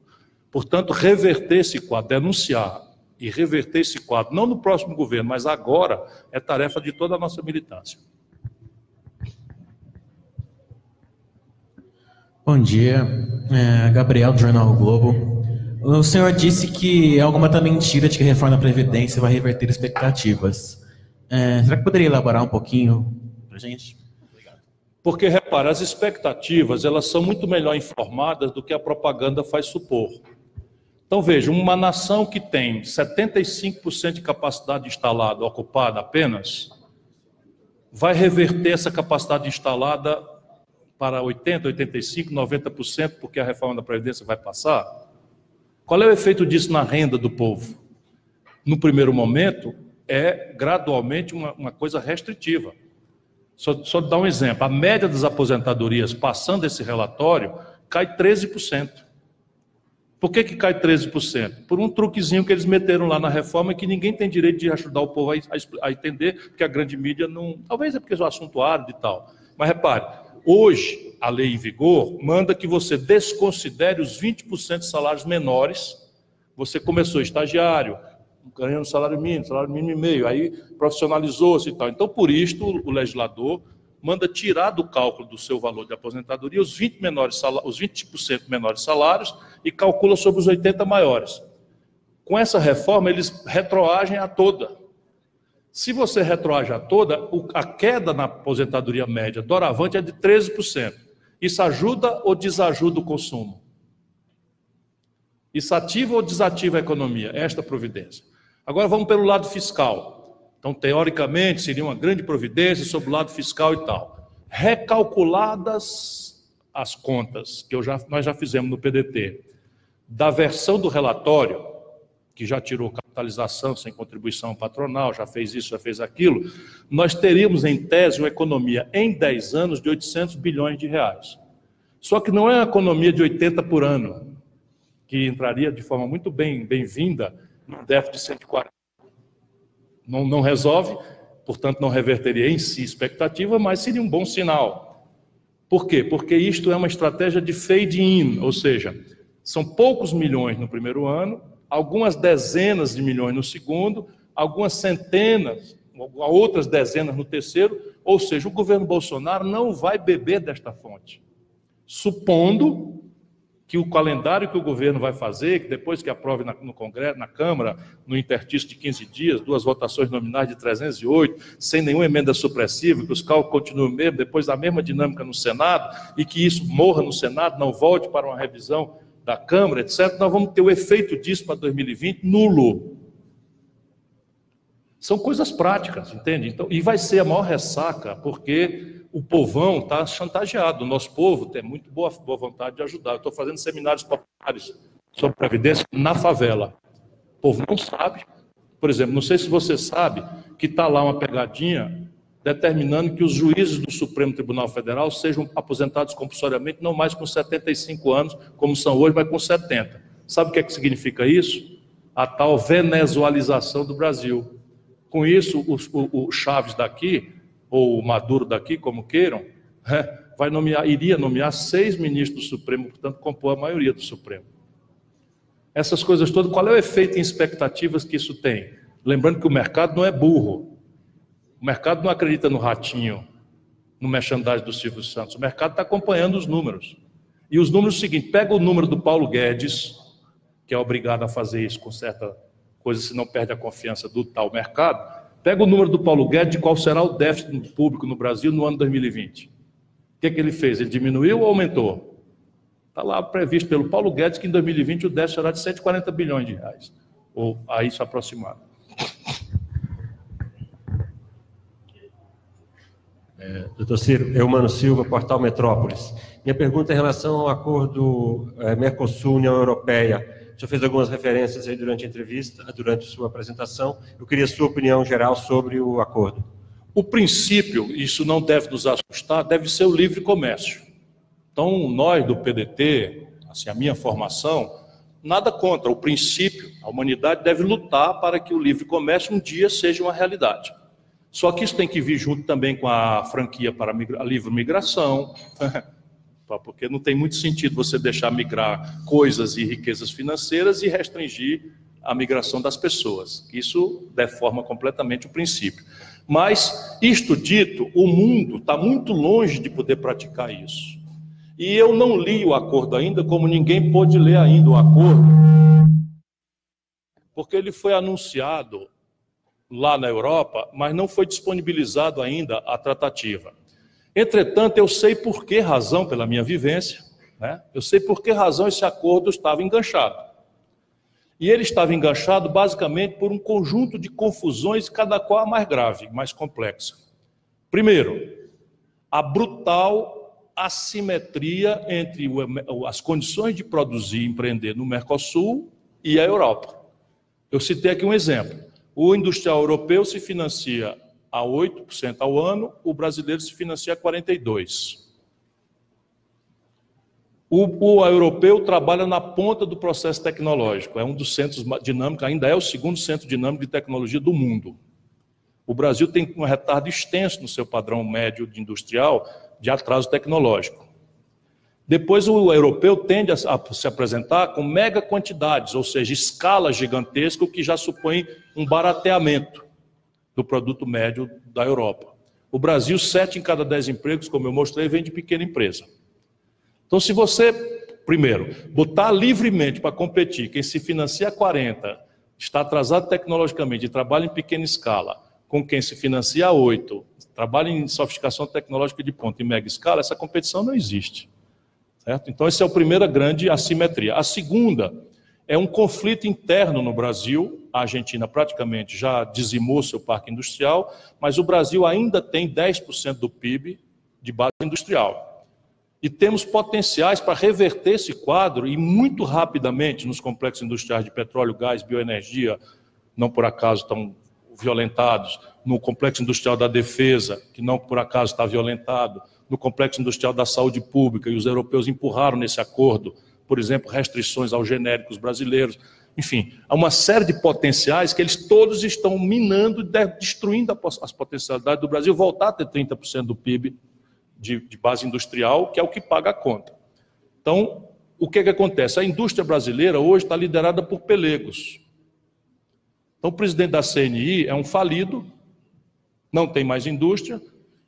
Portanto, reverter esse quadro, denunciar e reverter esse quadro, não no próximo governo, mas agora, é tarefa de toda a nossa militância. Bom dia, Gabriel do Jornal o Globo. O senhor disse que é alguma mentira de que a reforma da Previdência vai reverter expectativas. Será que poderia elaborar um pouquinho para a gente? Obrigado. Porque, repara, as expectativas, elas são muito melhor informadas do que a propaganda faz supor. Então, veja, uma nação que tem 75% de capacidade instalada ocupada apenas, vai reverter essa capacidade instalada para 80%, 85%, 90%, porque a reforma da Previdência vai passar? Qual é o efeito disso na renda do povo? No primeiro momento, é gradualmente uma coisa restritiva. Só dar um exemplo. A média das aposentadorias, passando esse relatório, cai 13%. Por que cai 13%? Por um truquezinho que eles meteram lá na reforma, que ninguém tem direito de ajudar o povo a entender, porque a grande mídia não... Talvez é porque é um assunto árido e tal. Mas repare, hoje, a lei em vigor manda que você desconsidere os 20% de salários menores. Você começou estagiário, ganhando salário mínimo e meio, aí profissionalizou-se e tal. Então, por isto, o legislador manda tirar do cálculo do seu valor de aposentadoria os 20% menores salários e calcula sobre os 80 maiores. Com essa reforma, eles retroagem a toda. Se você retroage a toda, a queda na aposentadoria média doravante é de 13%. Isso ajuda ou desajuda o consumo? Isso ativa ou desativa a economia? Esta providência. Agora vamos pelo lado fiscal. Então, teoricamente, seria uma grande providência sobre o lado fiscal e tal. Recalculadas as contas, que nós já fizemos no PDT, da versão do relatório, que já tirou capitalização sem contribuição patronal, já fez isso, já fez aquilo, nós teríamos, em tese, uma economia em 10 anos de 800 bilhões de reais. Só que não é uma economia de 80 por ano, que entraria de forma muito bem-vinda no déficit de 140. Não resolve, portanto, não reverteria em si expectativa, mas seria um bom sinal. Por quê? Porque isto é uma estratégia de fade-in, ou seja, são poucos milhões no primeiro ano, algumas dezenas de milhões no segundo, algumas centenas, outras dezenas no terceiro, ou seja, o governo Bolsonaro não vai beber desta fonte. Supondo que o calendário que o governo vai fazer, que depois que aprove no Congresso, na Câmara, no interstício de 15 dias, 2 votações nominais de 308, sem nenhuma emenda supressiva, que os cálculos continuem mesmo, depois da mesma dinâmica no Senado, e que isso morra no Senado, não volte para uma revisão da Câmara, etc., nós vamos ter o efeito disso para 2020 nulo. São coisas práticas, entende? Então, e vai ser a maior ressaca, porque o povão está chantageado. O nosso povo tem muito boa vontade de ajudar. Eu estou fazendo seminários populares sobre previdência na favela. O povo não sabe. Por exemplo, não sei se você sabe que está lá uma pegadinha determinando que os juízes do Supremo Tribunal Federal sejam aposentados compulsoriamente, não mais com 75 anos, como são hoje, mas com 70. Sabe o que é que significa isso? A tal venezualização do Brasil. Com isso, o Chaves daqui, ou o Maduro daqui, como queiram, iria nomear 6 ministros do Supremo, portanto, compor a maioria do Supremo. Essas coisas todas, qual é o efeito em expectativas que isso tem? Lembrando que o mercado não é burro. O mercado não acredita no ratinho, no merchandising do Silvio Santos. O mercado está acompanhando os números. E os números seguintes, pega o número do Paulo Guedes, que é obrigado a fazer isso com certa coisa, se não perde a confiança do tal mercado. Pega o número do Paulo Guedes de qual será o déficit público no Brasil no ano 2020. O que ele fez? Ele diminuiu ou aumentou? Está lá previsto pelo Paulo Guedes que em 2020 o déficit será de 140 bilhões de reais, ou a isso aproximado. Doutor Ciro, Eumano Silva, Portal Metrópolis. Minha pergunta é em relação ao acordo Mercosul-União Europeia. O senhor fez algumas referências aí durante a entrevista, durante a sua apresentação. Eu queria a sua opinião geral sobre o acordo. O princípio, isso não deve nos assustar, deve ser o livre comércio. Então, nós do PDT, assim, a minha formação, nada contra. O princípio, a humanidade deve lutar para que o livre comércio um dia seja uma realidade. Só que isso tem que vir junto também com a franquia para a livre migração, porque não tem muito sentido você deixar migrar coisas e riquezas financeiras e restringir a migração das pessoas. Isso deforma completamente o princípio. Mas, isto dito, o mundo está muito longe de poder praticar isso. E eu não li o acordo ainda, como ninguém pôde ler ainda o acordo, porque ele foi anunciado lá na Europa, mas não foi disponibilizado ainda a tratativa. Entretanto, eu sei por que razão, pela minha vivência, né? Eu sei por que razão esse acordo estava enganchado. E ele estava enganchado basicamente por um conjunto de confusões, cada qual a mais grave, mais complexa. Primeiro, a brutal assimetria entre as condições de produzir e empreender no Mercosul e a Europa. Eu citei aqui um exemplo. O industrial europeu se financia a 8% ao ano, o brasileiro se financia a 42%. O europeu trabalha na ponta do processo tecnológico, é um dos centros dinâmicos, ainda é o segundo centro dinâmico de tecnologia do mundo. O Brasil tem um retardo extenso no seu padrão médio de industrial de atraso tecnológico. Depois o europeu tende a se apresentar com mega quantidades, ou seja, escala gigantesca, o que já supõe um barateamento do produto médio da Europa. O Brasil, 7 em cada 10 empregos, como eu mostrei, vem de pequena empresa. Então, se você, primeiro, botar livremente para competir, quem se financia a 40, está atrasado tecnologicamente e trabalha em pequena escala, com quem se financia a 8, trabalha em sofisticação tecnológica de ponta em mega escala, essa competição não existe. Certo? Então, essa é a primeira grande assimetria. A segunda é um conflito interno no Brasil. A Argentina praticamente já dizimou seu parque industrial, mas o Brasil ainda tem 10% do PIB de base industrial. E temos potenciais para reverter esse quadro e muito rapidamente nos complexos industriais de petróleo, gás, bioenergia, não por acaso estão violentados, no complexo industrial da defesa, que não por acaso está violentado, no complexo industrial da saúde pública, e os europeus empurraram nesse acordo, por exemplo, restrições aos genéricos brasileiros. Enfim, há uma série de potenciais que eles todos estão minando, destruindo as potencialidades do Brasil, voltar a ter 30% do PIB de base industrial, que é o que paga a conta. Então, o que acontece? A indústria brasileira hoje está liderada por pelegos. Então, o presidente da CNI é um falido, não tem mais indústria,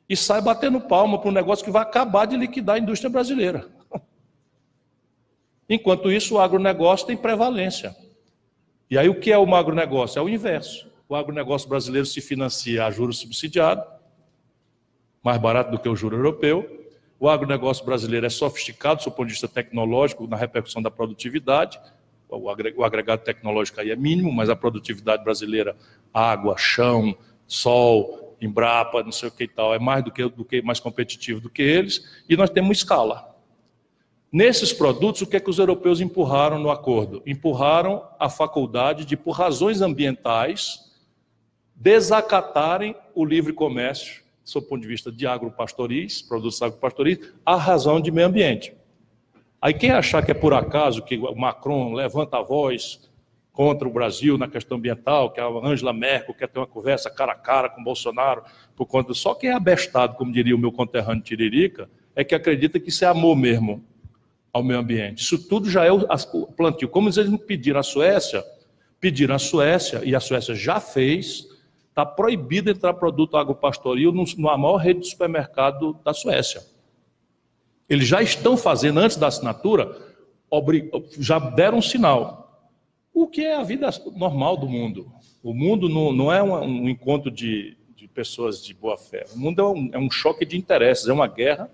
e sai batendo palma para um negócio que vai acabar de liquidar a indústria brasileira. Enquanto isso, o agronegócio tem prevalência. E aí, o que é o agronegócio? É o inverso. O agronegócio brasileiro se financia a juros subsidiados, mais barato do que o juro europeu. O agronegócio brasileiro é sofisticado, do ponto de vista tecnológico, na repercussão da produtividade. O agregado tecnológico aí é mínimo, mas a produtividade brasileira, água, chão, sol, Embrapa, não sei o que e tal, é mais mais competitivo do que eles, e nós temos escala. Nesses produtos, o que é que os europeus empurraram no acordo? Empurraram a faculdade de, por razões ambientais, desacatarem o livre comércio, do ponto de vista de agropastoris, produtos agropastoris, a razão de meio ambiente. Aí quem achar que é por acaso que o Macron levanta a voz contra o Brasil na questão ambiental, que a Angela Merkel quer ter uma conversa cara a cara com o Bolsonaro, por conta só quem é abestado, como diria o meu conterrâneo Tiririca, é que acredita que isso é amor mesmo ao meio ambiente. Isso tudo já é o plantio. Como eles pediram à Suécia, e a Suécia já fez, está proibido entrar produto agropastoril na maior rede de supermercado da Suécia. Eles já estão fazendo, antes da assinatura, já deram um sinal. O que é a vida normal do mundo? O mundo não é um encontro de pessoas de boa fé. O mundo é um choque de interesses, é uma guerra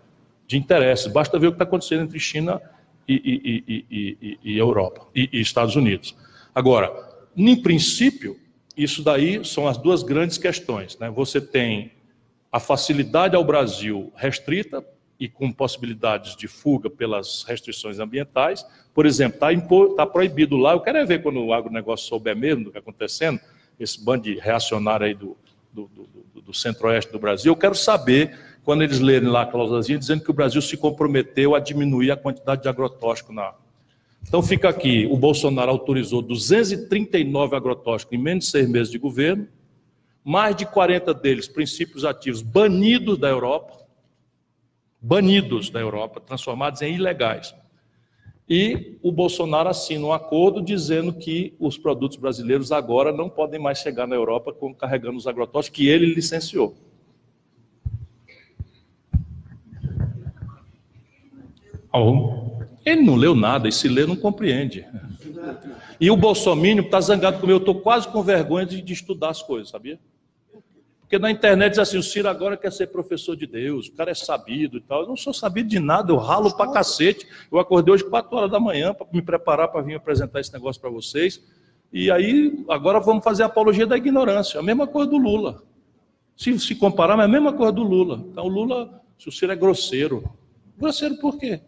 de interesses. Basta ver o que está acontecendo entre China e Europa, e Estados Unidos. Agora, em princípio, isso daí são as duas grandes questões, né? Você tem a facilidade ao Brasil restrita e com possibilidades de fuga pelas restrições ambientais. Por exemplo, está proibido lá, eu quero ver quando o agronegócio souber mesmo do que está acontecendo, esse bando de reacionário aí do centro-oeste do Brasil, eu quero saber, quando eles lerem lá a cláusulazinha, dizendo que o Brasil se comprometeu a diminuir a quantidade de agrotóxico na... Então fica aqui, o Bolsonaro autorizou 239 agrotóxicos em menos de 6 meses de governo, mais de 40 deles, princípios ativos, banidos da Europa, transformados em ilegais. E o Bolsonaro assina um acordo dizendo que os produtos brasileiros agora não podem mais chegar na Europa carregando os agrotóxicos que ele licenciou. Ele não leu nada, e se lê não compreende. E o Bolsonaro está zangado comigo, eu estou quase com vergonha de estudar as coisas, sabia? Porque na internet diz assim, o Ciro agora quer ser professor de Deus, o cara é sabido e tal. Eu não sou sabido de nada, eu ralo pra cacete. Eu acordei hoje 4 horas da manhã para me preparar para vir apresentar esse negócio para vocês. E aí, agora vamos fazer a apologia da ignorância. A mesma coisa do Lula. Se comparar, é a mesma coisa do Lula. Então o Lula, se o Ciro é grosseiro. Grosseiro por quê?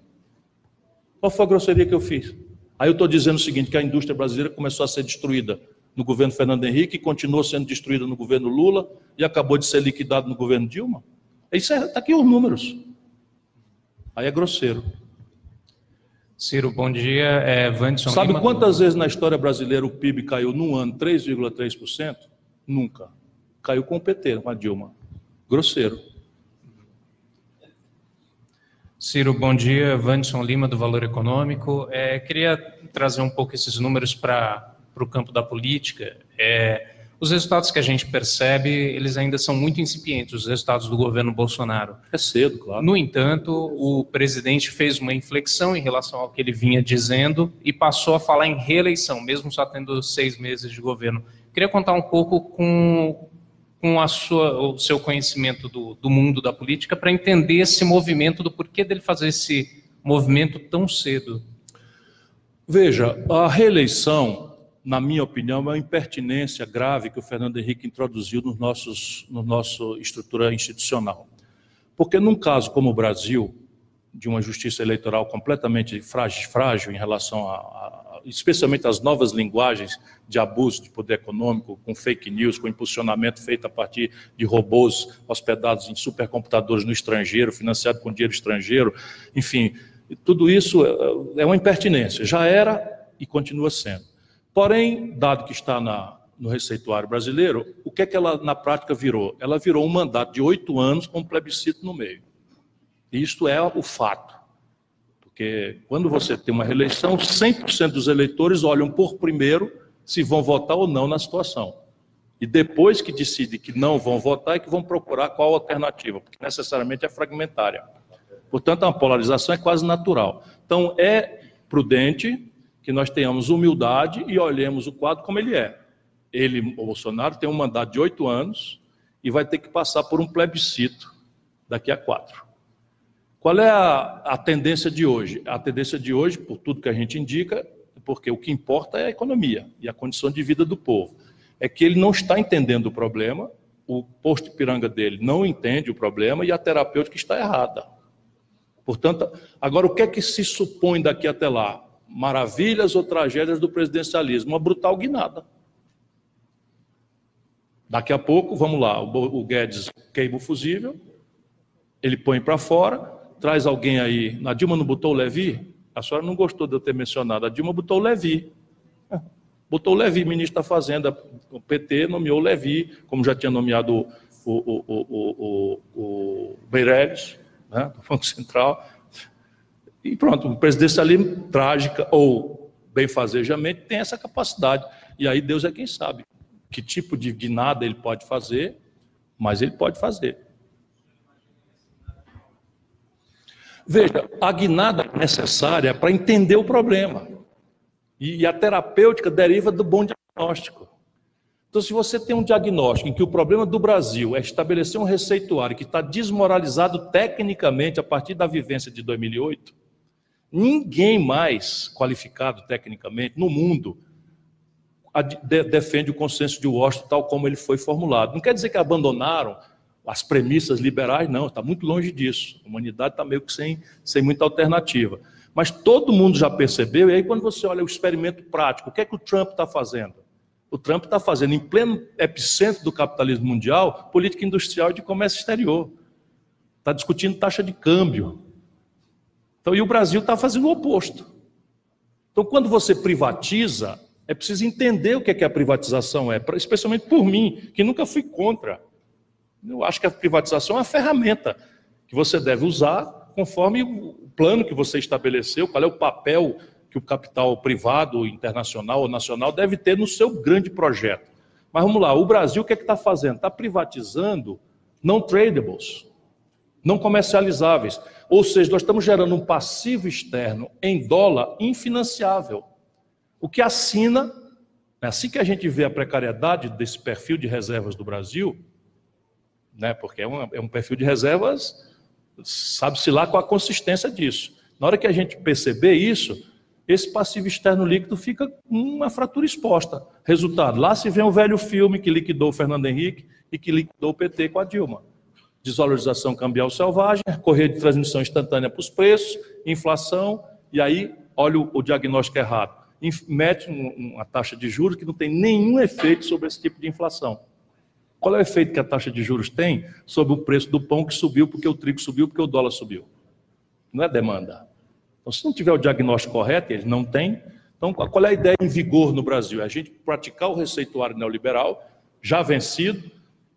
Qual foi a grosseria que eu fiz? Aí eu estou dizendo o seguinte, que a indústria brasileira começou a ser destruída no governo Fernando Henrique, continuou sendo destruída no governo Lula e acabou de ser liquidado no governo Dilma. Isso está aqui os números. Aí é grosseiro. Ciro, bom dia. Wanderson Sabe Lima, quantas vezes na história brasileira o PIB caiu num ano 3,3%? Nunca. Caiu com o PT, com a Dilma. Grosseiro. Ciro, bom dia. Wanderson Lima, do Valor Econômico. Queria trazer um pouco esses números para o campo da política. Os resultados que a gente percebe, eles ainda são muito incipientes, os resultados do governo Bolsonaro. É cedo, claro. No entanto, o presidente fez uma inflexão em relação ao que ele vinha dizendo e passou a falar em reeleição, mesmo só tendo 6 meses de governo. Queria contar um pouco com o seu conhecimento do mundo da política para entender esse movimento, do porquê dele fazer esse movimento tão cedo. Veja, a reeleição, na minha opinião, é uma impertinência grave que o Fernando Henrique introduziu no nosso estrutura institucional. Porque num caso como o Brasil, de uma justiça eleitoral completamente frágil em relação especialmente as novas linguagens de abuso de poder econômico, com fake news, com impulsionamento feito a partir de robôs hospedados em supercomputadores no estrangeiro, financiado com dinheiro estrangeiro, enfim, tudo isso é uma impertinência, já era e continua sendo. Porém, dado que está no receituário brasileiro, o que é que ela na prática virou? Ela virou um mandato de 8 anos com um plebiscito no meio. Isto é o fato. Porque quando você tem uma reeleição, 100% dos eleitores olham por primeiro se vão votar ou não na situação. E depois que decidem que não vão votar, é que vão procurar qual alternativa, porque necessariamente é fragmentária. Portanto, a polarização é quase natural. Então, é prudente que nós tenhamos humildade e olhemos o quadro como ele é. Ele, o Bolsonaro, tem um mandato de 8 anos e vai ter que passar por um plebiscito daqui a 4. Qual é a tendência de hoje? A tendência de hoje, por tudo que a gente indica, porque o que importa é a economia e a condição de vida do povo, é que ele não está entendendo o problema, o posto Ipiranga dele não entende o problema e a terapêutica está errada. Portanto, agora o que é que se supõe daqui até lá? Maravilhas ou tragédias do presidencialismo? Uma brutal guinada. Daqui a pouco, vamos lá, o Guedes queima o fusível, ele põe para fora, traz alguém aí. A Dilma não botou o Levi? A senhora não gostou de eu ter mencionado. A Dilma botou o Levi. Botou o Levi, ministro da Fazenda. O PT nomeou o Levi, como já tinha nomeado o Meirelles, né, do Banco Central. E pronto, o presidencialismo trágica ou benfazejamente tem essa capacidade. E aí Deus é quem sabe que tipo de guinada ele pode fazer, mas ele pode fazer. Veja, a guinada necessária é para entender o problema. E a terapêutica deriva do bom diagnóstico. Então, se você tem um diagnóstico em que o problema do Brasil é estabelecer um receituário que está desmoralizado tecnicamente a partir da vivência de 2008, ninguém mais qualificado tecnicamente no mundo defende o consenso de Washington tal como ele foi formulado. Não quer dizer que abandonaram as premissas liberais, não, está muito longe disso. A humanidade está meio que sem muita alternativa. Mas todo mundo já percebeu, e aí quando você olha o experimento prático, o que é que o Trump está fazendo? O Trump está fazendo, em pleno epicentro do capitalismo mundial, política industrial e de comércio exterior. Está discutindo taxa de câmbio. Então, e o Brasil está fazendo o oposto. Então, quando você privatiza, é preciso entender o que é a privatização, especialmente por mim, que nunca fui contra. Eu acho que a privatização é uma ferramenta que você deve usar conforme o plano que você estabeleceu, qual é o papel que o capital privado, internacional ou nacional deve ter no seu grande projeto. Mas vamos lá, o Brasil o que é que está fazendo? Está privatizando não tradables, não comercializáveis. Ou seja, nós estamos gerando um passivo externo em dólar infinanciável. O que assina, assim que a gente vê a precariedade desse perfil de reservas do Brasil, né, porque é um perfil de reservas, sabe-se lá qual a consistência disso. Na hora que a gente perceber isso, esse passivo externo líquido fica uma fratura exposta. Resultado, lá se vê um velho filme que liquidou o Fernando Henrique e que liquidou o PT com a Dilma. Desvalorização cambial selvagem, correia de transmissão instantânea para os preços, inflação, e aí, olha o diagnóstico errado. Mete uma taxa de juros que não tem nenhum efeito sobre esse tipo de inflação. Qual é o efeito que a taxa de juros tem sobre o preço do pão que subiu porque o trigo subiu, porque o dólar subiu? Não é demanda. Então, se não tiver o diagnóstico correto, ele não tem. Então, qual é a ideia em vigor no Brasil? É a gente praticar o receituário neoliberal, já vencido,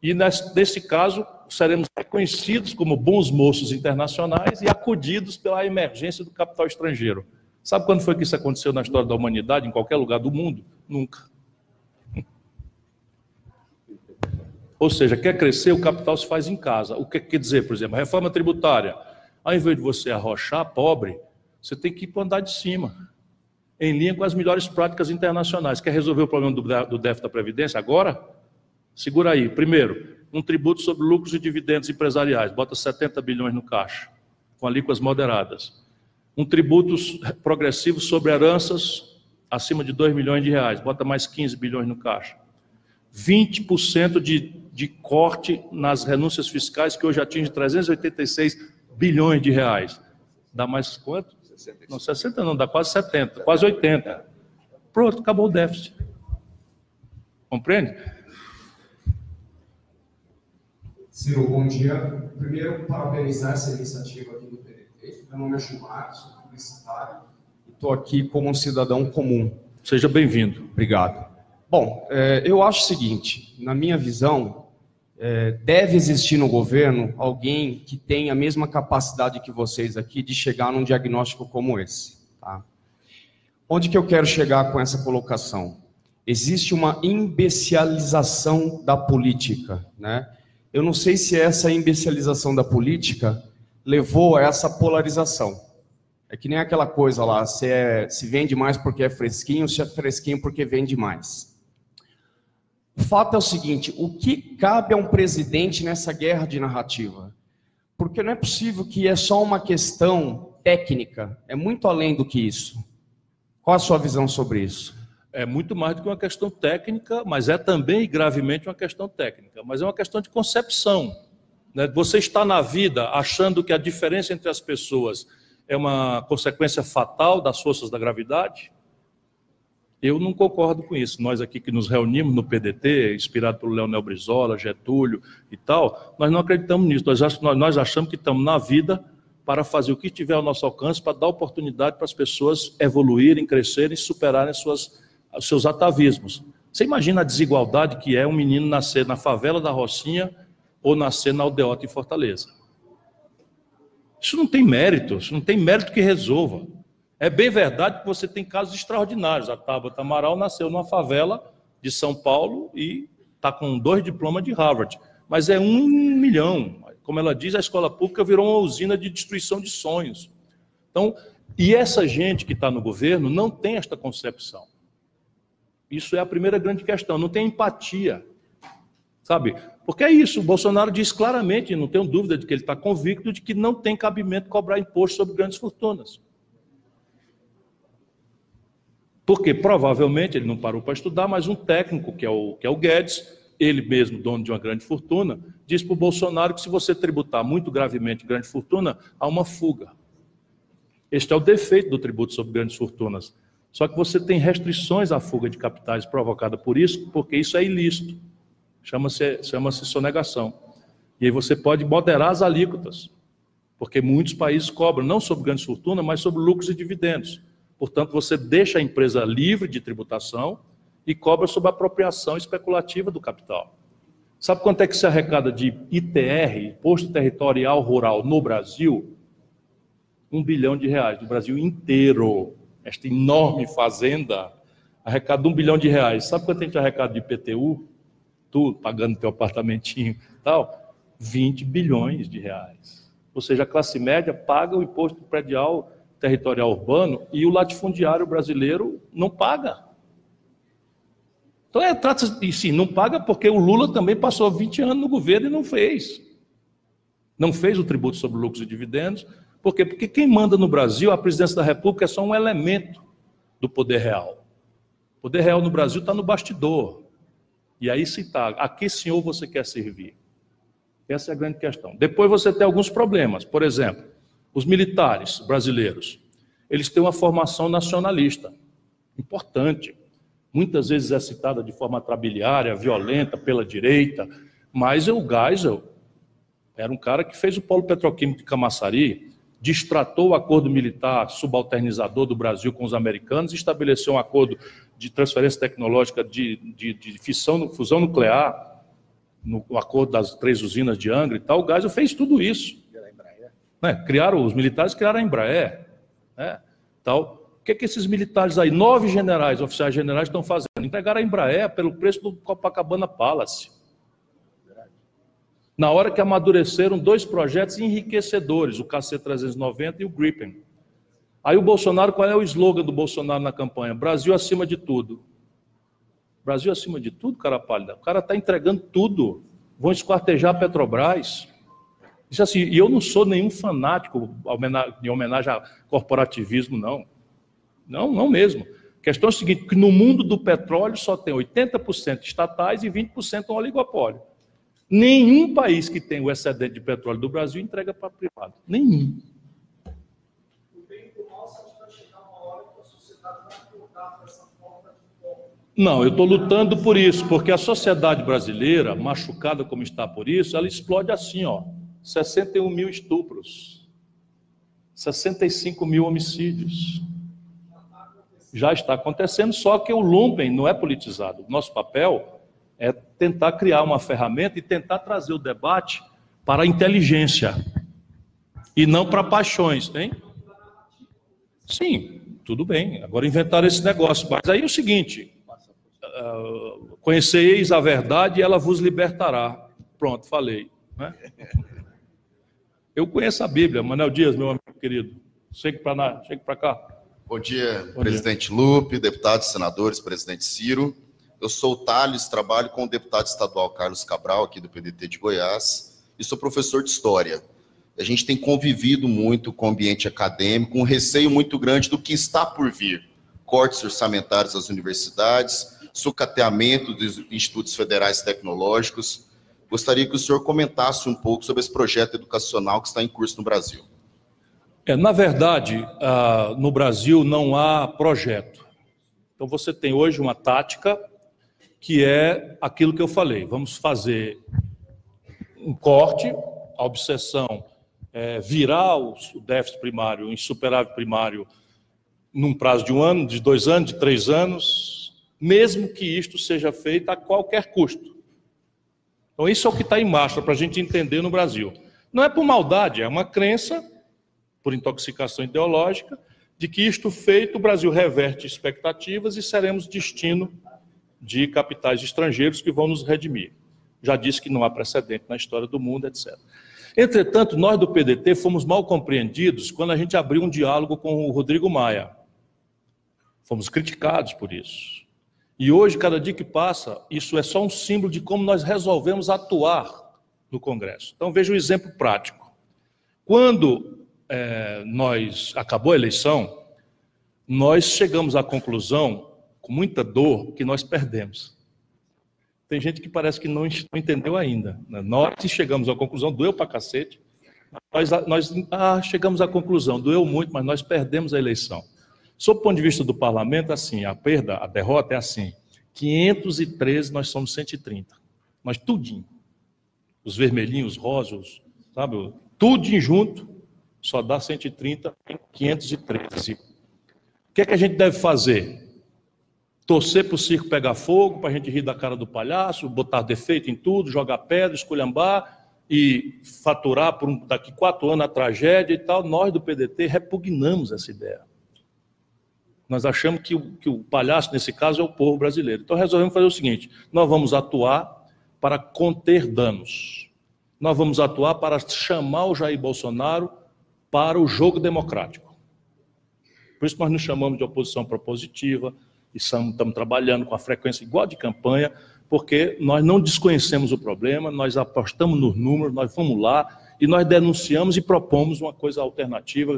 e nesse caso, seremos reconhecidos como bons moços internacionais e acudidos pela emergência do capital estrangeiro. Sabe quando foi que isso aconteceu na história da humanidade, em qualquer lugar do mundo? Nunca. Ou seja, quer crescer, o capital se faz em casa. O que quer dizer, por exemplo, a reforma tributária. Ao invés de você arrochar pobre, você tem que ir para o andar de cima, em linha com as melhores práticas internacionais. Quer resolver o problema do déficit da Previdência agora? Segura aí. Primeiro, um tributo sobre lucros e dividendos empresariais. Bota 70 bilhões no caixa, com alíquotas moderadas. Um tributo progressivo sobre heranças acima de 2 milhões de reais. Bota mais 15 bilhões no caixa. 20% de corte nas renúncias fiscais, que hoje atinge 386 bilhões de reais. Dá mais quanto? 60. Não, 60 não, dá quase 70, quase 80. Pronto, acabou o déficit. Compreende? Ciro, bom dia. Primeiro, parabenizar essa iniciativa aqui do PDT. Meu nome é Gilmar, sou publicitário e estou aqui como um cidadão comum. Seja bem-vindo. Obrigado. Bom, eu acho o seguinte, na minha visão, deve existir no governo alguém que tenha a mesma capacidade que vocês aqui de chegar num diagnóstico como esse. Tá? Onde que eu quero chegar com essa colocação? Existe uma imbecilização da política, né? Eu não sei se essa imbecilização da política levou a essa polarização. É que nem aquela coisa lá, se vende mais porque é fresquinho, se é fresquinho porque vende mais. O fato é o seguinte, o que cabe a um presidente nessa guerra de narrativa? Porque não é possível que é só uma questão técnica, é muito além do que isso. Qual a sua visão sobre isso? É muito mais do que uma questão técnica, mas é também gravemente uma questão técnica. Mas é uma questão de concepção. Né? Você está na vida achando que a diferença entre as pessoas é uma consequência fatal das forças da gravidade? Eu não concordo com isso. Nós aqui que nos reunimos no PDT, inspirado pelo Leonel Brizola, Getúlio e tal, nós não acreditamos nisso. Nós achamos que estamos na vida para fazer o que tiver ao nosso alcance, para dar oportunidade para as pessoas evoluírem, crescerem, superarem os seus atavismos. Você imagina a desigualdade que é um menino nascer na favela da Rocinha ou nascer na aldeota em Fortaleza. Isso não tem mérito, isso não tem mérito que resolva. É bem verdade que você tem casos extraordinários. A Tabata Amaral nasceu numa favela de São Paulo e está com 2 diplomas de Harvard. Mas é 1 milhão. Como ela diz, a escola pública virou uma usina de destruição de sonhos. Então, e essa gente que está no governo não tem esta concepção. Isso é a primeira grande questão, não tem empatia, sabe? Porque é isso, o Bolsonaro diz claramente, não tenho dúvida de que ele está convicto de que não tem cabimento cobrar imposto sobre grandes fortunas. Porque provavelmente ele não parou para estudar, mas um técnico, que é o Guedes, ele mesmo, dono de uma grande fortuna, diz para o Bolsonaro que se você tributar muito gravemente grande fortuna, há uma fuga. Este é o defeito do tributo sobre grandes fortunas. Só que você tem restrições à fuga de capitais provocada por isso, porque isso é ilícito. Chama-se sonegação. E aí você pode moderar as alíquotas, porque muitos países cobram não sobre grandes fortunas, mas sobre lucros e dividendos. Portanto, você deixa a empresa livre de tributação e cobra sobre a apropriação especulativa do capital. Sabe quanto é que se arrecada de ITR, Imposto Territorial Rural, no Brasil? R$1 bilhão, no Brasil inteiro. Esta enorme fazenda arrecada R$1 bilhão. Sabe quanto a gente arrecada de IPTU? Tu pagando teu apartamentinho e tal? R$20 bilhões. Ou seja, a classe média paga o imposto predial territorial urbano e o latifundiário brasileiro não paga. Então, trata-se de sim, não paga porque o Lula também passou 20 anos no governo e não fez. Não fez o tributo sobre lucros e dividendos. Por quê? Porque quem manda no Brasil, a presidência da República, é só um elemento do poder real. O poder real no Brasil está no bastidor. E aí se está, a que senhor você quer servir? Essa é a grande questão. Depois você tem alguns problemas. Por exemplo, os militares brasileiros, eles têm uma formação nacionalista, importante. Muitas vezes é citada de forma trabiliária, violenta, pela direita, mas o Geisel era um cara que fez o polo petroquímico de Camaçari, destratou o acordo militar subalternizador do Brasil com os americanos, estabeleceu um acordo de transferência tecnológica de fusão nuclear, no acordo das 3 usinas de Angra e tal. O Geisel fez tudo isso. Né? Os militares criaram a Embraer. Né? Tal. O que esses militares aí, 9 generais, oficiais generais, estão fazendo? Entregaram a Embraer pelo preço do Copacabana Palace. Na hora que amadureceram 2 projetos enriquecedores, o KC-390 e o Gripen. Aí o Bolsonaro, qual é o slogan do Bolsonaro na campanha? Brasil acima de tudo. Brasil acima de tudo, cara pálida. O cara está entregando tudo. Vão esquartejar a Petrobras. Isso assim, e eu não sou nenhum fanático em homenagem a corporativismo, não. Não mesmo. A questão é a seguinte, que no mundo do petróleo só tem 80% estatais e 20% um oligopólio. Nenhum país que tem o excedente de petróleo do Brasil entrega para privado. Nenhum. O bem e o mal, vai chegar uma hora que a sociedade vai acordar para essa forma Não, eu estou lutando por isso, porque a sociedade brasileira, machucada como está por isso, ela explode assim, ó, 61 mil estupros, 65 mil homicídios. Já está acontecendo, só que o lumpen não é politizado. O nosso papel é tentar criar uma ferramenta e tentar trazer o debate para a inteligência e não para paixões, hein? Sim, tudo bem. Agora inventaram esse negócio. Mas aí é o seguinte, conheceis a verdade e ela vos libertará. Pronto, falei. Né? Eu conheço a Bíblia. Manuel Dias, meu amigo querido. Chegue para cá. Bom dia, presidente Lupe, deputados, senadores, presidente Ciro. Eu sou o Thales, trabalho com o deputado estadual Carlos Cabral, aqui do PDT de Goiás, e sou professor de História. A gente tem convivido muito com o ambiente acadêmico, um receio muito grande do que está por vir. Cortes orçamentários das universidades, sucateamento dos institutos federais tecnológicos. Gostaria que o senhor comentasse um pouco sobre esse projeto educacional que está em curso no Brasil. Na verdade, no Brasil não há projeto. Então você tem hoje uma tática que é aquilo que eu falei. Vamos fazer um corte, a obsessão é virar o déficit primário em superávit primário num prazo de 1 ano, de 2 anos, de 3 anos, mesmo que isto seja feito a qualquer custo. Então isso é o que está em marcha para a gente entender no Brasil. Não é por maldade, é uma crença por intoxicação ideológica, de que isto feito, o Brasil reverte expectativas e seremos destino de capitais estrangeiros que vão nos redimir. Já disse que não há precedente na história do mundo, etc. Entretanto, nós do PDT fomos mal compreendidos quando a gente abriu um diálogo com o Rodrigo Maia. Fomos criticados por isso. E hoje, cada dia que passa, isso é só um símbolo de como nós resolvemos atuar no Congresso. Então, veja um exemplo prático. Quando acabou a eleição, nós chegamos à conclusão, com muita dor, que nós perdemos. Tem gente que parece que não entendeu ainda. Né? Nós chegamos à conclusão, doeu pra cacete, nós chegamos à conclusão, doeu muito, mas nós perdemos a eleição. Sob o ponto de vista do parlamento, assim, a derrota é assim, 513, nós somos 130. Nós tudinho. Os vermelhinhos, os rosas, sabe? Tudinho junto. Só dá 130 em 513. O que é que a gente deve fazer? Torcer para o circo pegar fogo, para a gente rir da cara do palhaço, botar defeito em tudo, jogar pedra, esculhambar e faturar por daqui 4 anos a tragédia e tal. Nós do PDT repugnamos essa ideia. Nós achamos que o palhaço, nesse caso, é o povo brasileiro. Então resolvemos fazer o seguinte, nós vamos atuar para conter danos. Nós vamos atuar para chamar o Jair Bolsonaro para o jogo democrático. Por isso nós nos chamamos de oposição propositiva e estamos trabalhando com a frequência igual de campanha, porque nós não desconhecemos o problema, nós apostamos nos números, nós vamos lá e nós denunciamos e propomos uma coisa alternativa,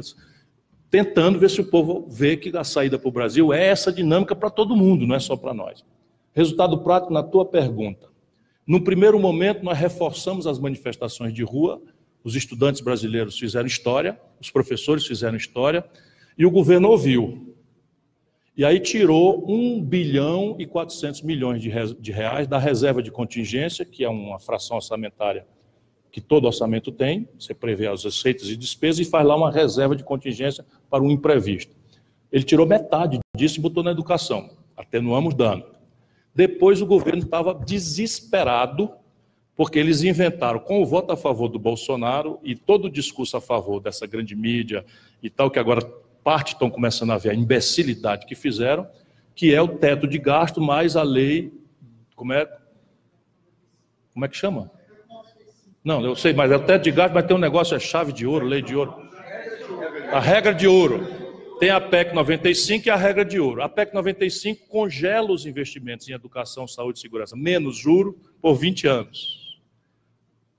tentando ver se o povo vê que a saída para o Brasil é essa dinâmica para todo mundo, não é só para nós. Resultado prático na tua pergunta. No primeiro momento, nós reforçamos as manifestações de rua. Os estudantes brasileiros fizeram história, os professores fizeram história, e o governo ouviu. E aí tirou 1 bilhão e 400 milhões de reais da reserva de contingência, que é uma fração orçamentária que todo orçamento tem, você prevê as receitas e despesas e faz lá uma reserva de contingência para um imprevisto. Ele tirou metade disso e botou na educação, atenuamos dano. Depois o governo estava desesperado, porque eles inventaram, com o voto a favor do Bolsonaro e todo o discurso a favor dessa grande mídia e tal, que agora parte estão começando a ver a imbecilidade que fizeram, que é o teto de gasto mais a lei, como é que chama? Não, eu sei, mas é o teto de gasto, mas tem um negócio, é chave de ouro, lei de ouro. A regra de ouro. Tem a PEC 95 e a regra de ouro. A PEC 95 congela os investimentos em educação, saúde e segurança, menos juro, por 20 anos.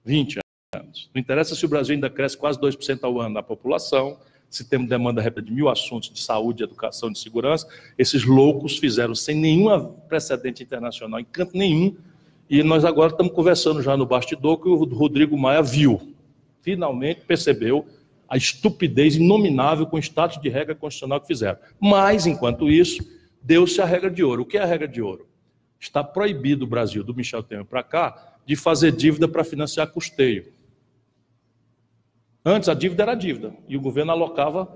20 anos. Não interessa se o Brasil ainda cresce quase 2% ao ano na população, se temos demanda de 1.000 assuntos de saúde, educação, de segurança, esses loucos fizeram sem nenhum precedente internacional, em canto nenhum, e nós agora estamos conversando já no bastidor que o Rodrigo Maia viu, finalmente percebeu a estupidez inominável com o status de regra constitucional que fizeram. Mas, enquanto isso, deu-se a regra de ouro. O que é a regra de ouro? Está proibido o Brasil, do Michel Temer para cá, de fazer dívida para financiar custeio. Antes a dívida era dívida, e o governo alocava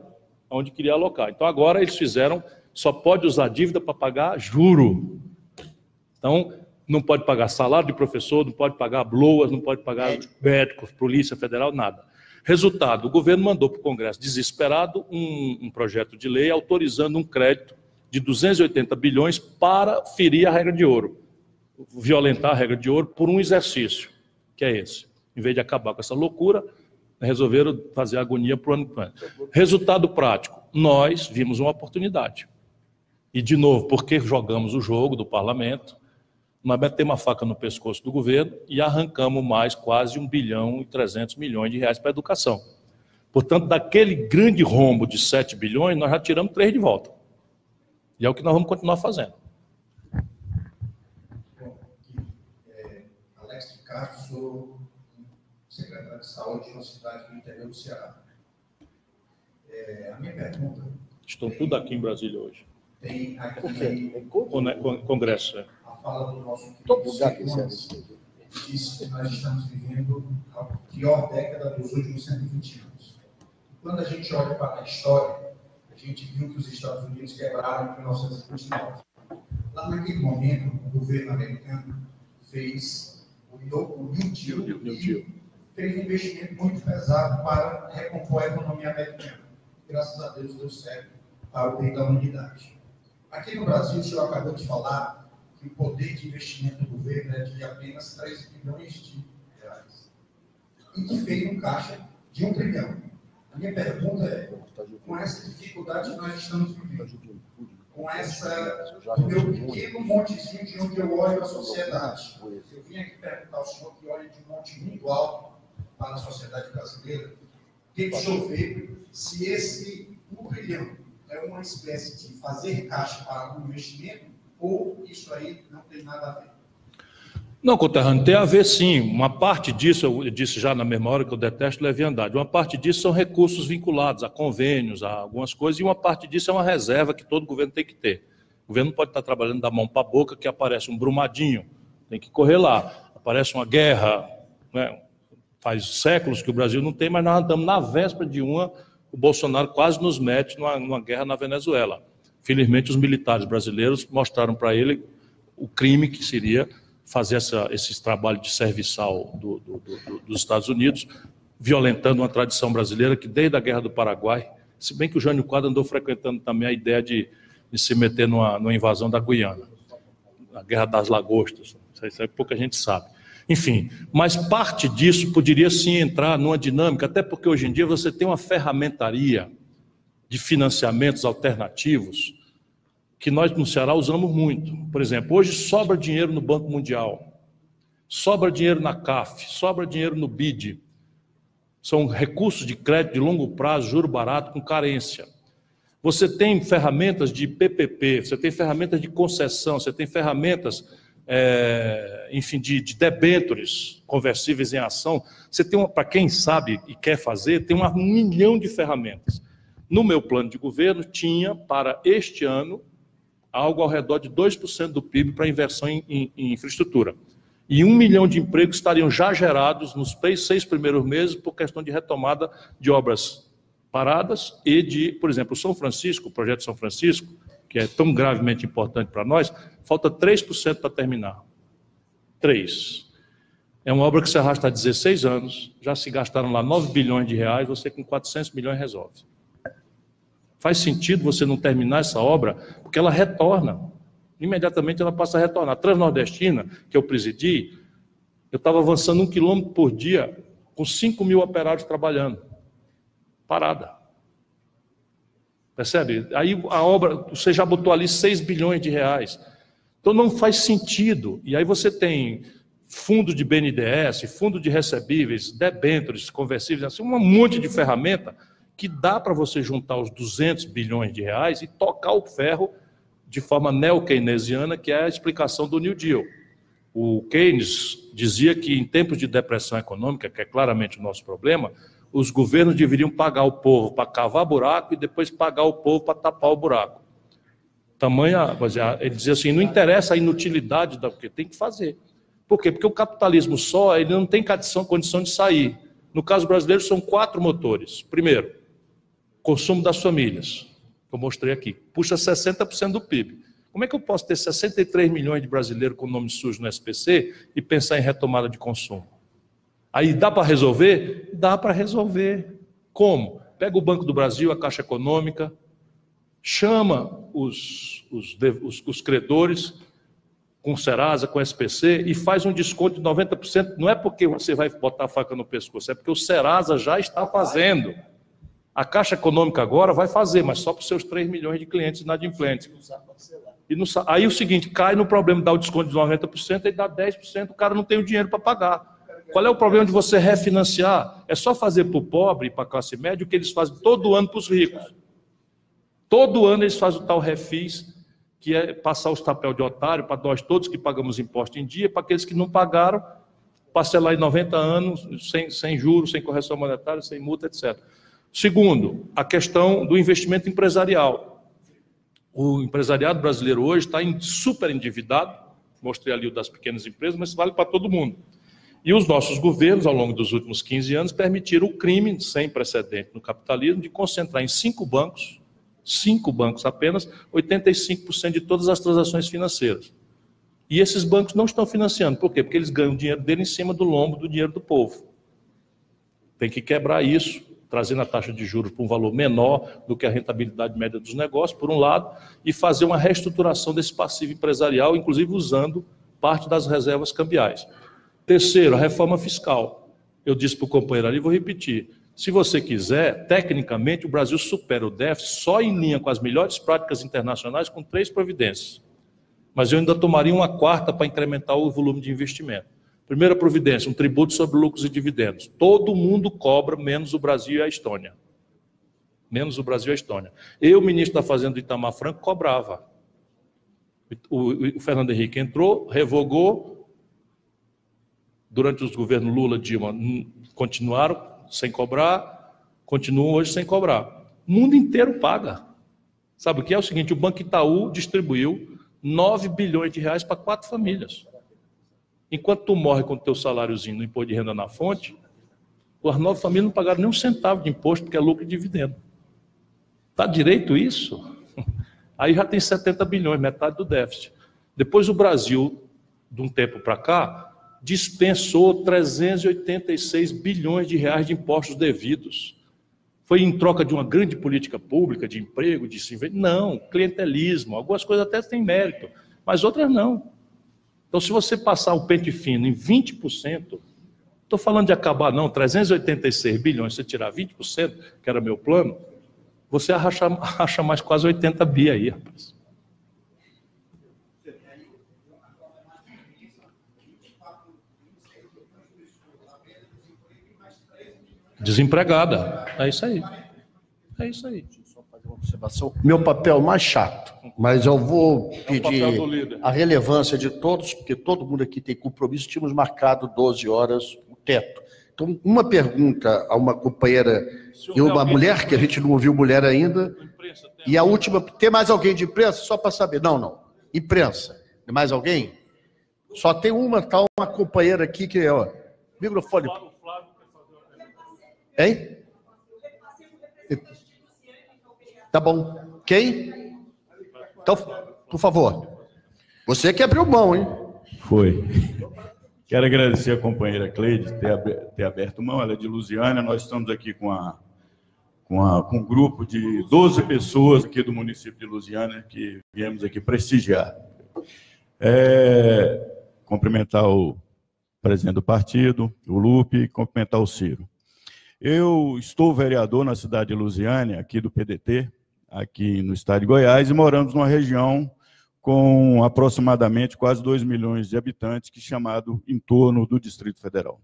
onde queria alocar. Então agora eles fizeram, só pode usar dívida para pagar juro. Então não pode pagar salário de professor, não pode pagar bloas, não pode pagar médicos, Polícia Federal, nada. Resultado, o governo mandou para o Congresso, desesperado, um projeto de lei autorizando um crédito de 280 bilhões para ferir a regra de ouro, violentar a regra de ouro por um exercício, que é esse. Em vez de acabar com essa loucura, resolveram fazer agonia para o ano que vem. Resultado prático, nós vimos uma oportunidade. E, de novo, porque jogamos o jogo do parlamento, nós metemos a faca no pescoço do governo e arrancamos mais quase 1 bilhão e 300 milhões de reais para a educação. Portanto, daquele grande rombo de 7 bilhões, nós já tiramos 3 de volta. E é o que nós vamos continuar fazendo. Alex de Castro, sou secretário de Saúde de uma cidade do interior do Ceará. A minha pergunta... Estão tudo aqui em Brasília hoje. Tem aqui... Congresso, A fala do nosso... Todo lugar que disse que nós estamos vivendo a pior década dos últimos 120 anos. Quando a gente olha para a história, a gente viu que os Estados Unidos quebraram em 1929. Lá naquele momento, o governo americano fez o New Deal, fez um investimento muito pesado para recompor a economia americana. Graças a Deus deu certo para o bem da humanidade. Aqui no Brasil, o senhor acabou de falar que o poder de investimento do governo é de apenas 3 bilhões de reais. E que fez um caixa de 1 trilhão. A minha pergunta é, com essa dificuldade que nós estamos vivendo, com o meu pequeno montezinho de onde eu olho a sociedade, eu vim aqui perguntar ao senhor que olha de um monte muito alto para a sociedade brasileira, o que o senhor vê se esse 1 trilhão é uma espécie de fazer caixa para algum investimento ou isso aí não tem nada a ver? Não, conterrâneo, tem a ver sim. Uma parte disso, eu disse já na mesma hora que eu detesto leviandade, uma parte disso são recursos vinculados a convênios, a algumas coisas, e uma parte disso é uma reserva que todo governo tem que ter. O governo não pode estar trabalhando da mão para a boca, que aparece um Brumadinho, tem que correr lá, aparece uma guerra, né? Faz séculos que o Brasil não tem, mas nós estamos na véspera de uma, o Bolsonaro quase nos mete numa guerra na Venezuela. Felizmente, os militares brasileiros mostraram para ele o crime que seria fazer esse trabalho de serviçal dos Estados Unidos, violentando uma tradição brasileira que, desde a Guerra do Paraguai, se bem que o Jânio Quadros andou frequentando também a ideia de se meter numa invasão da Guiana, a Guerra das Lagostas, isso aí pouca gente sabe. Enfim, mas parte disso poderia sim entrar numa dinâmica, até porque hoje em dia você tem uma ferramentaria de financiamentos alternativos que nós no Ceará usamos muito. Por exemplo, hoje sobra dinheiro no Banco Mundial, sobra dinheiro na CAF, sobra dinheiro no BID. São recursos de crédito de longo prazo, juro barato, com carência. Você tem ferramentas de PPP, você tem ferramentas de concessão, você tem ferramentas, enfim, de debêntures conversíveis em ação. Você tem, para quem sabe e quer fazer, tem 1 milhão de ferramentas. No meu plano de governo, tinha para este ano algo ao redor de 2% do PIB para inversão em infraestrutura. E 1 milhão de empregos estariam já gerados nos 6 primeiros meses por questão de retomada de obras paradas e de, por exemplo, São Francisco, o projeto São Francisco, que é tão gravemente importante para nós, falta 3% para terminar. 3%. É uma obra que se arrasta há 16 anos, já se gastaram lá 9 bilhões de reais, você com 400 milhões resolve. Faz sentido você não terminar essa obra, porque ela retorna. Imediatamente ela passa a retornar. A Transnordestina, que eu presidi, eu estava avançando 1 quilômetro por dia, com 5 mil operários trabalhando. Parada. Percebe? Aí a obra, você já botou ali 6 bilhões de reais. Então não faz sentido. E aí você tem fundo de BNDES, fundo de recebíveis, debêntures, conversíveis, assim, um monte de ferramenta que dá para você juntar os 200 bilhões de reais e tocar o ferro de forma neo-keynesiana, que é a explicação do New Deal. O Keynes dizia que em tempos de depressão econômica, que é claramente o nosso problema, os governos deveriam pagar o povo para cavar buraco e depois pagar o povo para tapar o buraco. Tamanha, ele dizia assim, não interessa a inutilidade da porque tem que fazer. Por quê? Porque o capitalismo só, ele não tem condição de sair. No caso brasileiro, são 4 motores. Primeiro, consumo das famílias, que eu mostrei aqui, puxa 60% do PIB. Como é que eu posso ter 63 milhões de brasileiros com nome sujo no SPC e pensar em retomada de consumo? Aí dá para resolver? Dá para resolver. Como? Pega o Banco do Brasil, a Caixa Econômica, chama os credores com Serasa, com SPC e faz um desconto de 90%. Não é porque você vai botar a faca no pescoço, é porque o Serasa já está fazendo. A Caixa Econômica agora vai fazer, mas só para os seus 3 milhões de clientes inadimplentes. Aí o seguinte, cai no problema de dar o desconto de 90% e dá 10%, o cara não tem o dinheiro para pagar. Qual é o problema de você refinanciar? É só fazer para o pobre e para a classe média o que eles fazem todo ano para os ricos. Todo ano eles fazem o tal refis, que é passar os papéis de otário para nós todos que pagamos imposto em dia, para aqueles que não pagaram, parcelar em 90 anos, sem juros, sem correção monetária, sem multa, etc. Segundo, a questão do investimento empresarial. O empresariado brasileiro hoje está super endividado, mostrei ali o das pequenas empresas, mas vale para todo mundo. E os nossos governos, ao longo dos últimos 15 anos, permitiram o crime sem precedente no capitalismo de concentrar em 5 bancos apenas, 85% de todas as transações financeiras. E esses bancos não estão financiando. Por quê? Porque eles ganham o dinheiro dele em cima do lombo do dinheiro do povo. Tem que quebrar isso, trazendo a taxa de juros para um valor menor do que a rentabilidade média dos negócios, por um lado, e fazer uma reestruturação desse passivo empresarial, inclusive usando parte das reservas cambiais. Terceiro, a reforma fiscal. Eu disse para o companheiro ali, vou repetir. Se você quiser, tecnicamente, o Brasil supera o déficit só em linha com as melhores práticas internacionais com 3 providências. Mas eu ainda tomaria uma 4ª para incrementar o volume de investimento. Primeira providência, um tributo sobre lucros e dividendos. Todo mundo cobra, menos o Brasil e a Estônia. Menos o Brasil e a Estônia. Eu, ministro da Fazenda do Itamar Franco, cobrava. O Fernando Henrique entrou, revogou. Durante os governos Lula e Dilma, continuaram sem cobrar, continuam hoje sem cobrar. O mundo inteiro paga. Sabe o que é? O seguinte, o Banco Itaú distribuiu 9 bilhões de reais para 4 famílias. Enquanto tu morre com o teu saláriozinho no imposto de renda na fonte, as 9 famílias não pagaram nem um centavo de imposto, porque é lucro e dividendo. Está direito isso? Aí já tem 70 bilhões, metade do déficit. Depois o Brasil, de um tempo para cá, dispensou 386 bilhões de reais de impostos devidos. Foi em troca de uma grande política pública, de emprego, de se investir. Não, clientelismo. Algumas coisas até têm mérito, mas outras não. Então, se você passar o pente fino em 20%, estou falando de acabar não, 386 bilhões, se você tirar 20%, que era meu plano, você acha mais quase 80 bi aí, rapaz. Desempregada. É isso aí. É isso aí. Só fazer uma observação. Meu papel mais chato, mas eu vou pedir a relevância de todos, porque todo mundo aqui tem compromisso. Tínhamos marcado 12 horas o teto. Então, uma pergunta a uma companheira e uma mulher, que a gente não ouviu mulher ainda. E a última, tem mais alguém de imprensa? Só para saber. Não. Imprensa. Tem mais alguém? Só tem uma companheira aqui que é, ó, microfone. Hein? Tá bom. Quem? Então, por favor. Você que abriu mão, hein? Foi. Quero agradecer a companheira Cleide ter aberto mão. Ela é de Lusiânia. Nós estamos aqui com um grupo de 12 pessoas aqui do município de Lusiânia que viemos aqui prestigiar. Cumprimentar o presidente do partido, o Lupe, e cumprimentar o Ciro. Eu estou vereador na cidade de Lusiânia, aqui do PDT, aqui no estado de Goiás, e moramos numa região com aproximadamente quase 2 milhões de habitantes, que é chamado em torno do Distrito Federal.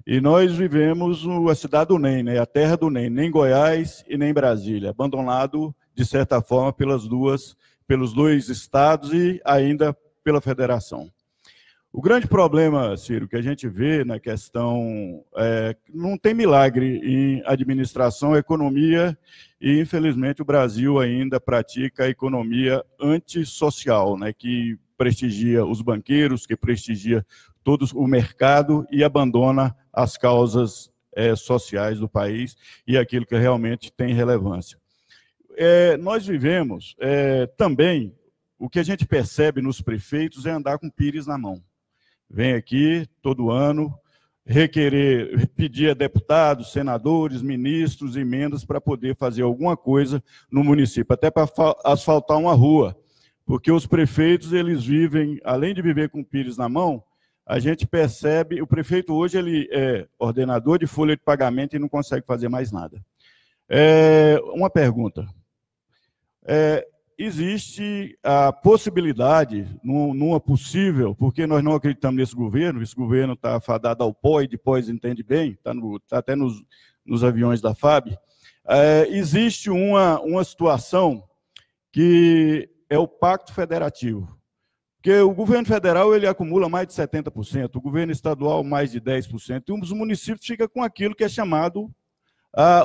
E nós vivemos a cidade do NEM, né? A terra do NEM, nem Goiás e nem Brasília, abandonado, de certa forma, pelos 2 estados e ainda pela federação. O grande problema, Ciro, que a gente vê na questão, não tem milagre em administração, economia, e infelizmente o Brasil ainda pratica a economia antissocial, né, que prestigia os banqueiros, que prestigia todo o mercado e abandona as causas sociais do país e aquilo que realmente tem relevância. Nós vivemos também, o que a gente percebe nos prefeitos é andar com pires na mão. Vem aqui todo ano pedir a deputados, senadores, ministros, emendas para poder fazer alguma coisa no município, até para asfaltar uma rua, porque os prefeitos, eles vivem, além de viver com pires na mão, a gente percebe, o prefeito hoje ele é ordenador de folha de pagamento e não consegue fazer mais nada. Uma pergunta. Existe a possibilidade, numa possível, porque nós não acreditamos nesse governo, esse governo está fadado ao pó e de pós entende bem, está até nos aviões da FAB, existe uma situação que é o pacto federativo. Porque o governo federal ele acumula mais de 70%, o governo estadual mais de 10%, e os municípios ficam com aquilo que é chamado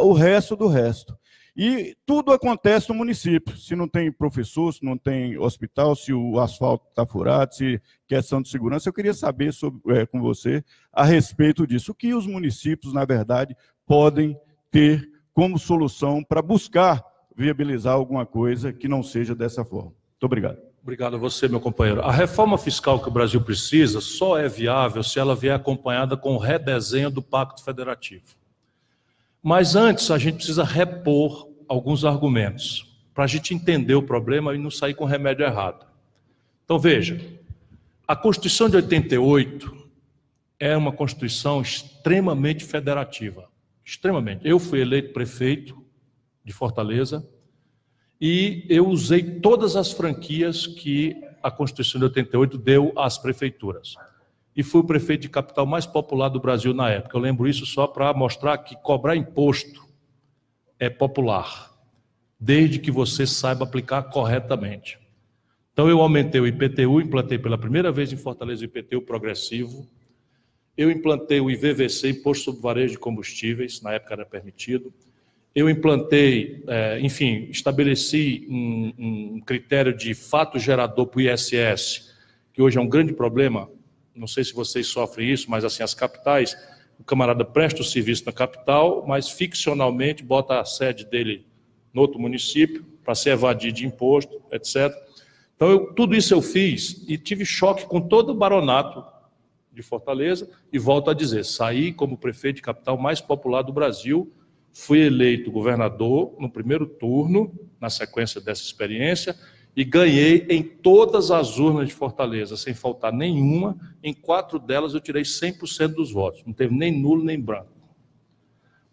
o resto do resto. E tudo acontece no município, se não tem professor, se não tem hospital, se o asfalto está furado, se questão de segurança. Eu queria saber com você a respeito disso. O que os municípios, na verdade, podem ter como solução para buscar viabilizar alguma coisa que não seja dessa forma. Muito obrigado. Obrigado a você, meu companheiro. A reforma fiscal que o Brasil precisa só é viável se ela vier acompanhada com o redesenho do Pacto Federativo. Mas antes a gente precisa repor alguns argumentos, para a gente entender o problema e não sair com o remédio errado. Então veja, a Constituição de 88 é uma Constituição extremamente federativa, extremamente. Eu fui eleito prefeito de Fortaleza e eu usei todas as franquias que a Constituição de 88 deu às prefeituras. E fui o prefeito de capital mais popular do Brasil na época. Eu lembro isso só para mostrar que cobrar imposto é popular, desde que você saiba aplicar corretamente. Então eu aumentei o IPTU, implantei pela primeira vez em Fortaleza o IPTU progressivo, eu implantei o IVVC, Imposto sobre Varejo de Combustíveis, na época era permitido, eu implantei, enfim, estabeleci um critério de fato gerador para o ISS, que hoje é um grande problema, não sei se vocês sofrem isso, mas assim, as capitais, o camarada presta o serviço na capital, mas ficcionalmente bota a sede dele no outro município, para se evadir de imposto, etc. Então, tudo isso eu fiz e tive choque com todo o baronato de Fortaleza e volto a dizer, saí como prefeito de capital mais popular do Brasil, fui eleito governador no primeiro turno, na sequência dessa experiência, e ganhei em todas as urnas de Fortaleza, sem faltar nenhuma. Em 4 delas eu tirei 100% dos votos, não teve nem nulo nem branco.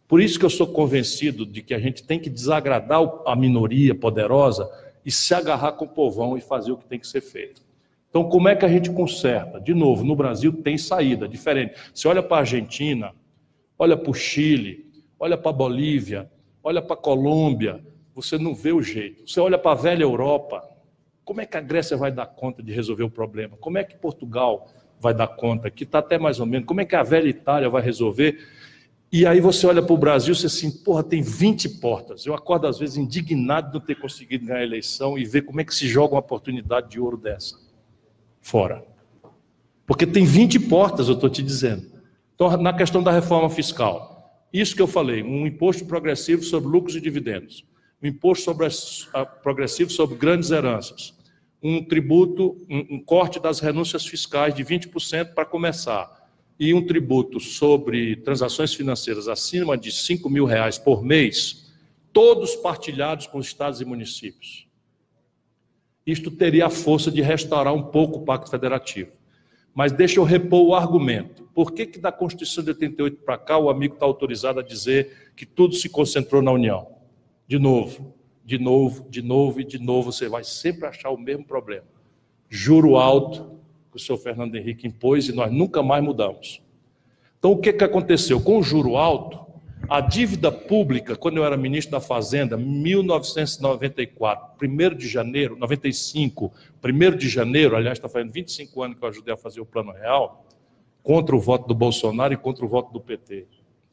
Por isso que eu sou convencido de que a gente tem que desagradar a minoria poderosa e se agarrar com o povão e fazer o que tem que ser feito. Então, como é que a gente conserta? De novo, no Brasil tem saída diferente. Você olha para a Argentina, olha para o Chile, olha para a Bolívia, olha para a Colômbia, você não vê o jeito. Você olha para a velha Europa, como é que a Grécia vai dar conta de resolver o problema? Como é que Portugal vai dar conta? Que está até mais ou menos. Como é que a velha Itália vai resolver? E aí você olha para o Brasil e você assim, porra, tem 20 portas. Eu acordo às vezes indignado de não ter conseguido ganhar a eleição e ver como é que se joga uma oportunidade de ouro dessa fora. Porque tem 20 portas, eu estou te dizendo. Então, na questão da reforma fiscal, isso que eu falei, um imposto progressivo sobre lucros e dividendos, um imposto progressivo sobre grandes heranças, um tributo, um corte das renúncias fiscais de 20% para começar, e um tributo sobre transações financeiras acima de R$5.000 por mês, todos partilhados com os estados e municípios. Isto teria a força de restaurar um pouco o Pacto Federativo. Mas deixa eu repor o argumento. Por que da Constituição de 88 para cá o amigo está autorizado a dizer que tudo se concentrou na União? De novo, você vai sempre achar o mesmo problema. Juro alto que o senhor Fernando Henrique impôs e nós nunca mais mudamos. Então, o que aconteceu? Com o juro alto, A dívida pública, quando eu era ministro da Fazenda, 1994, 1º de janeiro, 95, 1º de janeiro, aliás, está fazendo 25 anos que eu ajudei a fazer o Plano Real, contra o voto do Bolsonaro e contra o voto do PT.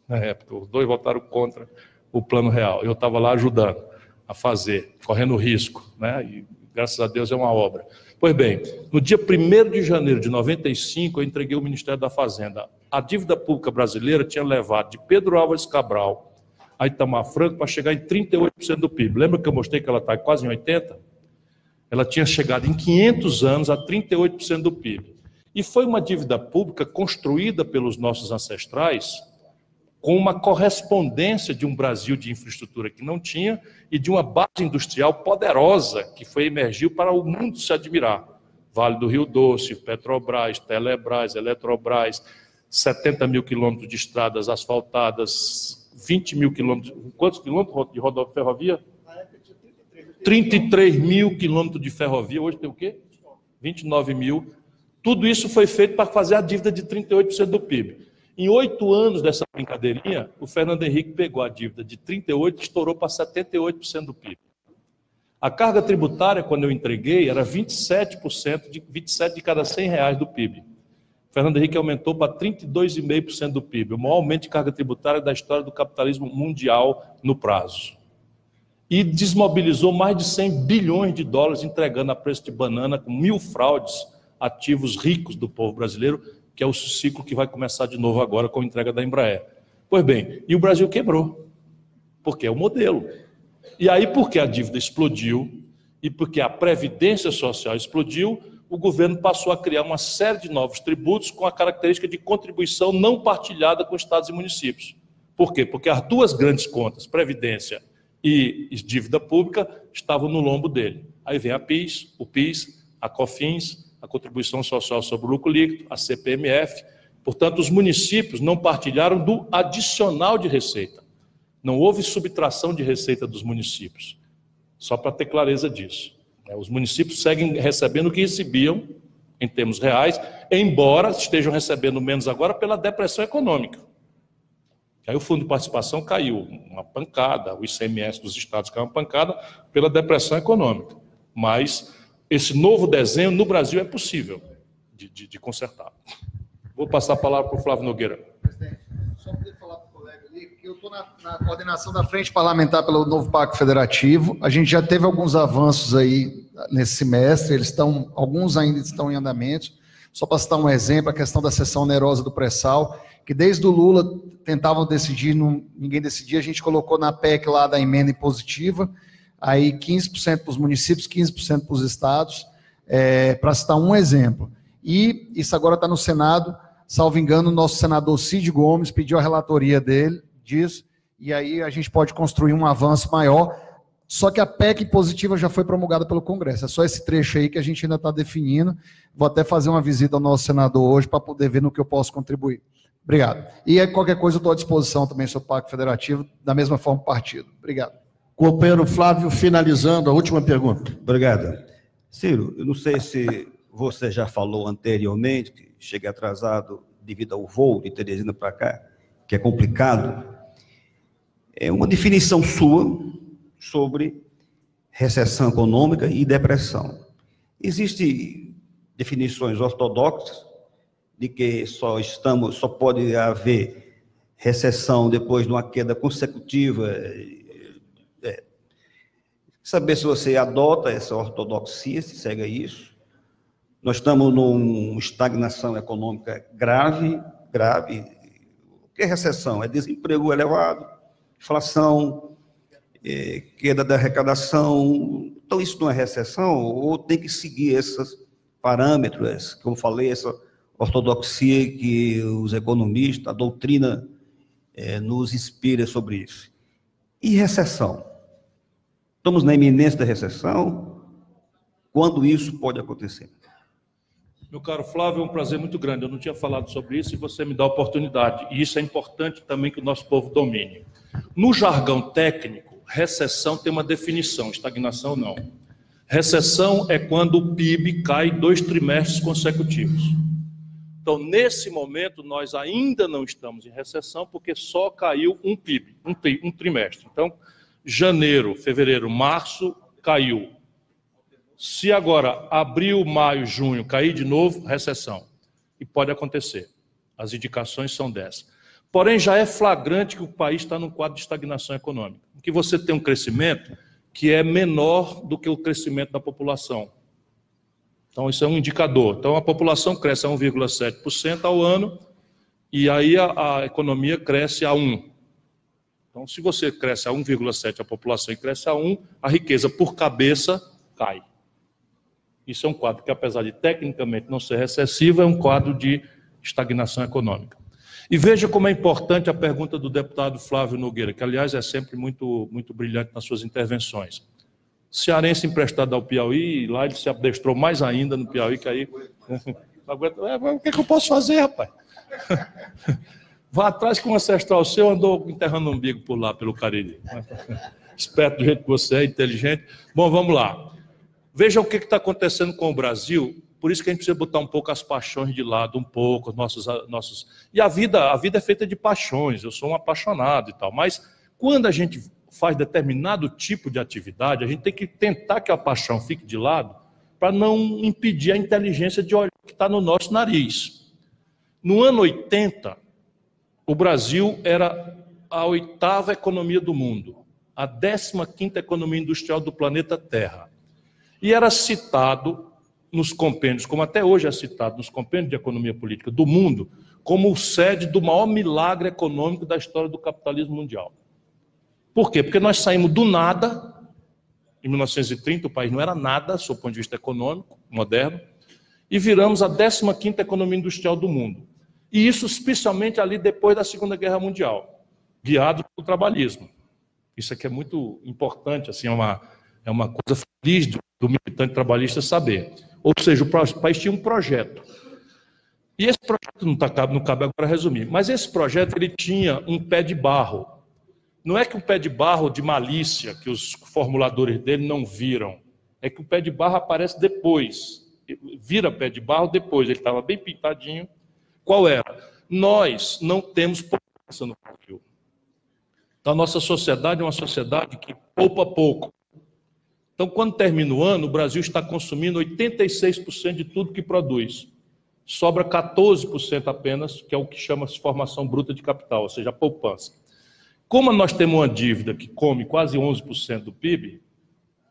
Na época, os dois votaram contra o Plano Real. Eu estava lá ajudando a fazer, correndo risco, né? E graças a Deus é uma obra. Pois bem, no dia 1º de janeiro de 95, eu entreguei o Ministério da Fazenda. A dívida pública brasileira tinha levado de Pedro Álvares Cabral a Itamar Franco para chegar em 38% do PIB. Lembra que eu mostrei que ela está quase em 80%? Ela tinha chegado em 500 anos a 38% do PIB. E foi uma dívida pública construída pelos nossos ancestrais com uma correspondência de um Brasil de infraestrutura que não tinha e de uma base industrial poderosa que emergiu para o mundo se admirar. Vale do Rio Doce, Petrobras, Telebrás, Eletrobras, 70 mil quilômetros de estradas asfaltadas, 20 mil quilômetros, quantos quilômetros de ferrovia? 33 mil quilômetros de ferrovia, hoje tem o quê? 29 mil. Tudo isso foi feito para fazer a dívida de 38% do PIB. Em 8 anos dessa brincadeirinha, o Fernando Henrique pegou a dívida de 38% e estourou para 78% do PIB. A carga tributária, quando eu entreguei, era 27%, 27 de cada 100 reais do PIB. O Fernando Henrique aumentou para 32,5% do PIB, o maior aumento de carga tributária da história do capitalismo mundial no prazo. E desmobilizou mais de 100 bilhões de dólares entregando a preço de banana com 1.000 fraudes ativos ricos do povo brasileiro, que é o ciclo que vai começar de novo agora com a entrega da Embraer. Pois bem, e o Brasil quebrou, porque é o modelo. E aí, porque a dívida explodiu e porque a Previdência Social explodiu, o governo passou a criar uma série de novos tributos com a característica de contribuição não partilhada com estados e municípios. Por quê? Porque as duas grandes contas, Previdência e dívida pública, estavam no lombo dele. Aí vem a PIS, o PIS, a COFINS, a Contribuição Social sobre o Lucro Líquido, a CPMF. Portanto, os municípios não partilharam do adicional de receita. Não houve subtração de receita dos municípios. Só para ter clareza disso. Os municípios seguem recebendo o que recebiam, em termos reais, embora estejam recebendo menos agora pela depressão econômica. Aí o Fundo de Participação caiu, uma pancada, o ICMS dos estados caiu uma pancada pela depressão econômica. Mas esse novo desenho no Brasil é possível de consertar. Vou passar a palavra para o Flávio Nogueira. Presidente, só poder falar para o colega ali, que eu estou na coordenação da Frente Parlamentar pelo novo Pacto Federativo. A gente já teve alguns avanços aí nesse semestre, alguns ainda estão em andamento. Só para citar um exemplo, a questão da cessão onerosa do pré-sal, que desde o Lula tentavam decidir, ninguém decidia, a gente colocou na PEC lá da emenda impositiva, aí 15% para os municípios, 15% para os estados, para citar um exemplo. E isso agora está no Senado, salvo engano, o nosso senador Cid Gomes pediu a relatoria disso, e aí a gente pode construir um avanço maior, só que a PEC positiva já foi promulgada pelo Congresso, é só esse trecho aí que a gente ainda está definindo. Vou até fazer uma visita ao nosso senador hoje para poder ver no que eu posso contribuir. Obrigado. E qualquer coisa eu estou à disposição também sobre o Pacto Federativo, da mesma forma partido. Obrigado. Companheiro Flávio, finalizando a última pergunta. Obrigado. Ciro, eu não sei se você já falou anteriormente, que cheguei atrasado devido ao voo de Teresina para cá, que é complicado. É uma definição sua sobre recessão econômica e depressão. Existem definições ortodoxas de que só pode haver recessão depois de uma queda consecutiva. Saber se você adota essa ortodoxia, se segue isso. Nós estamos numa estagnação econômica grave. O que é recessão? É desemprego elevado, inflação, queda da arrecadação. Então, isso não é recessão? Ou tem que seguir esses parâmetros, como falei, essa ortodoxia que os economistas, a doutrina nos inspira sobre isso. E recessão? Estamos na iminência da recessão? Quando isso pode acontecer? Meu caro Flávio, é um prazer muito grande. Eu não tinha falado sobre isso e você me dá a oportunidade. E isso é importante também que o nosso povo domine. No jargão técnico, recessão tem uma definição, estagnação não. Recessão é quando o PIB cai 2 trimestres consecutivos. Então, nesse momento, nós ainda não estamos em recessão, porque só caiu um PIB, um trimestre. Então, janeiro, fevereiro, março, caiu. Se agora, abril, maio, junho, cair de novo, recessão. E pode acontecer. As indicações são dessas. Porém, já é flagrante que o país está num quadro de estagnação econômica, que você tem um crescimento que é menor do que o crescimento da população. Então, isso é um indicador. Então, a população cresce a 1,7% ao ano, e aí a economia cresce a 1%. Então, se você cresce a 1,7%, a população cresce a 1%, a riqueza por cabeça cai. Isso é um quadro que, apesar de tecnicamente não ser recessivo, é um quadro de estagnação econômica. E veja como é importante a pergunta do deputado Flávio Nogueira, que, aliás, é sempre muito brilhante nas suas intervenções. Cearense emprestado ao Piauí, lá ele se adestrou mais ainda no Piauí, que aí... O que eu posso fazer, rapaz? Vá atrás que um ancestral seu andou enterrando o umbigo por lá, pelo Cariri. Esperto do jeito que você é, inteligente. Bom, vamos lá. Veja o que está acontecendo com o Brasil. Por isso que a gente precisa botar um pouco as paixões de lado, um pouco, nossos... E a vida é feita de paixões, eu sou um apaixonado e tal, mas quando a gente faz determinado tipo de atividade, a gente tem que tentar que a paixão fique de lado para não impedir a inteligência de olhar o que está no nosso nariz. No ano 80, o Brasil era a 8ª economia do mundo, a 15ª economia industrial do planeta Terra. E era citado nos compêndios, como até hoje é citado nos compêndios de economia política do mundo, como o sede do maior milagre econômico da história do capitalismo mundial. Por quê? Porque nós saímos do nada, em 1930 o país não era nada, do ponto de vista econômico, moderno, e viramos a 15ª economia industrial do mundo. E isso especialmente ali depois da Segunda Guerra Mundial, guiado pelo trabalhismo. Isso aqui é muito importante, assim, é uma coisa feliz do militante trabalhista saber. Ou seja, o país tinha um projeto. E esse projeto não cabe agora resumir, mas esse projeto ele tinha um pé de barro. Não é que um pé de barro de malícia, que os formuladores dele não viram. É que o pé de barro aparece depois. Vira pé de barro depois. Ele estava bem pintadinho. Qual era? Nós não temos poupança no Brasil. Então, a nossa sociedade é uma sociedade que poupa pouco. Então, quando termina o ano, o Brasil está consumindo 86% de tudo que produz. Sobra 14% apenas, que é o que chama-se formação bruta de capital, ou seja, a poupança. Como nós temos uma dívida que come quase 11% do PIB,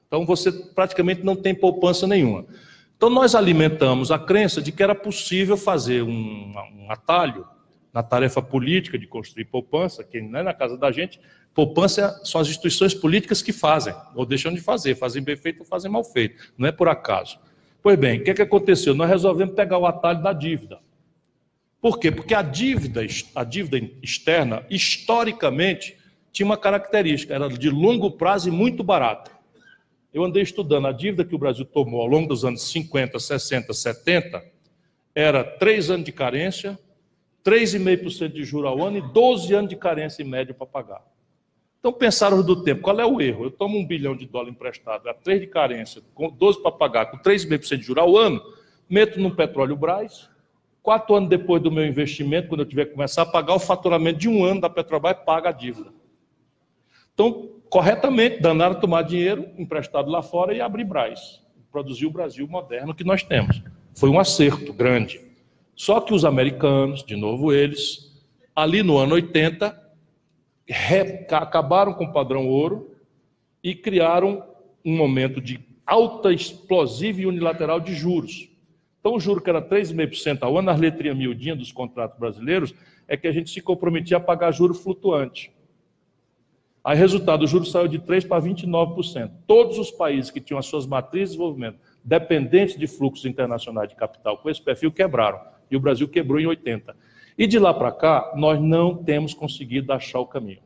então você praticamente não tem poupança nenhuma. Então, nós alimentamos a crença de que era possível fazer um atalho na tarefa política de construir poupança, que não é na casa da gente. Poupança são as instituições políticas que fazem, ou deixam de fazer, fazem bem feito ou fazem mal feito, não é por acaso. Pois bem, o que aconteceu? Nós resolvemos pegar o atalho da dívida. Por quê? Porque a dívida externa, historicamente, tinha uma característica, era de longo prazo e muito barata. Eu andei estudando a dívida que o Brasil tomou ao longo dos anos 50, 60, 70, era 3 anos de carência, 3,5% de juros ao ano e 12 anos de carência em média para pagar. Então, pensaram do tempo, qual é o erro? Eu tomo $1 bilhão emprestado, a 3 de carência, com 12 para pagar, com 3,5% de juros ao ano, meto no petróleo Brás, 4 anos depois do meu investimento, quando eu tiver que começar a pagar, o faturamento de 1 ano da Petrobras paga a dívida. Então, corretamente, danaram tomar dinheiro emprestado lá fora e abrir Brás, produzir o Brasil moderno que nós temos. Foi um acerto grande. Só que os americanos, de novo eles, ali no ano 80, acabaram com o padrão ouro e criaram um momento de alta, explosiva e unilateral de juros. Então, o juro que era 3,5% ao ano, nas letrinhas miudinhas dos contratos brasileiros, é que a gente se comprometia a pagar juro flutuante. Aí, resultado, o juro saiu de 3% para 29%. Todos os países que tinham as suas matrizes de desenvolvimento dependentes de fluxos internacionais de capital com esse perfil quebraram. E o Brasil quebrou em 80. E de lá para cá, nós não temos conseguido achar o caminho.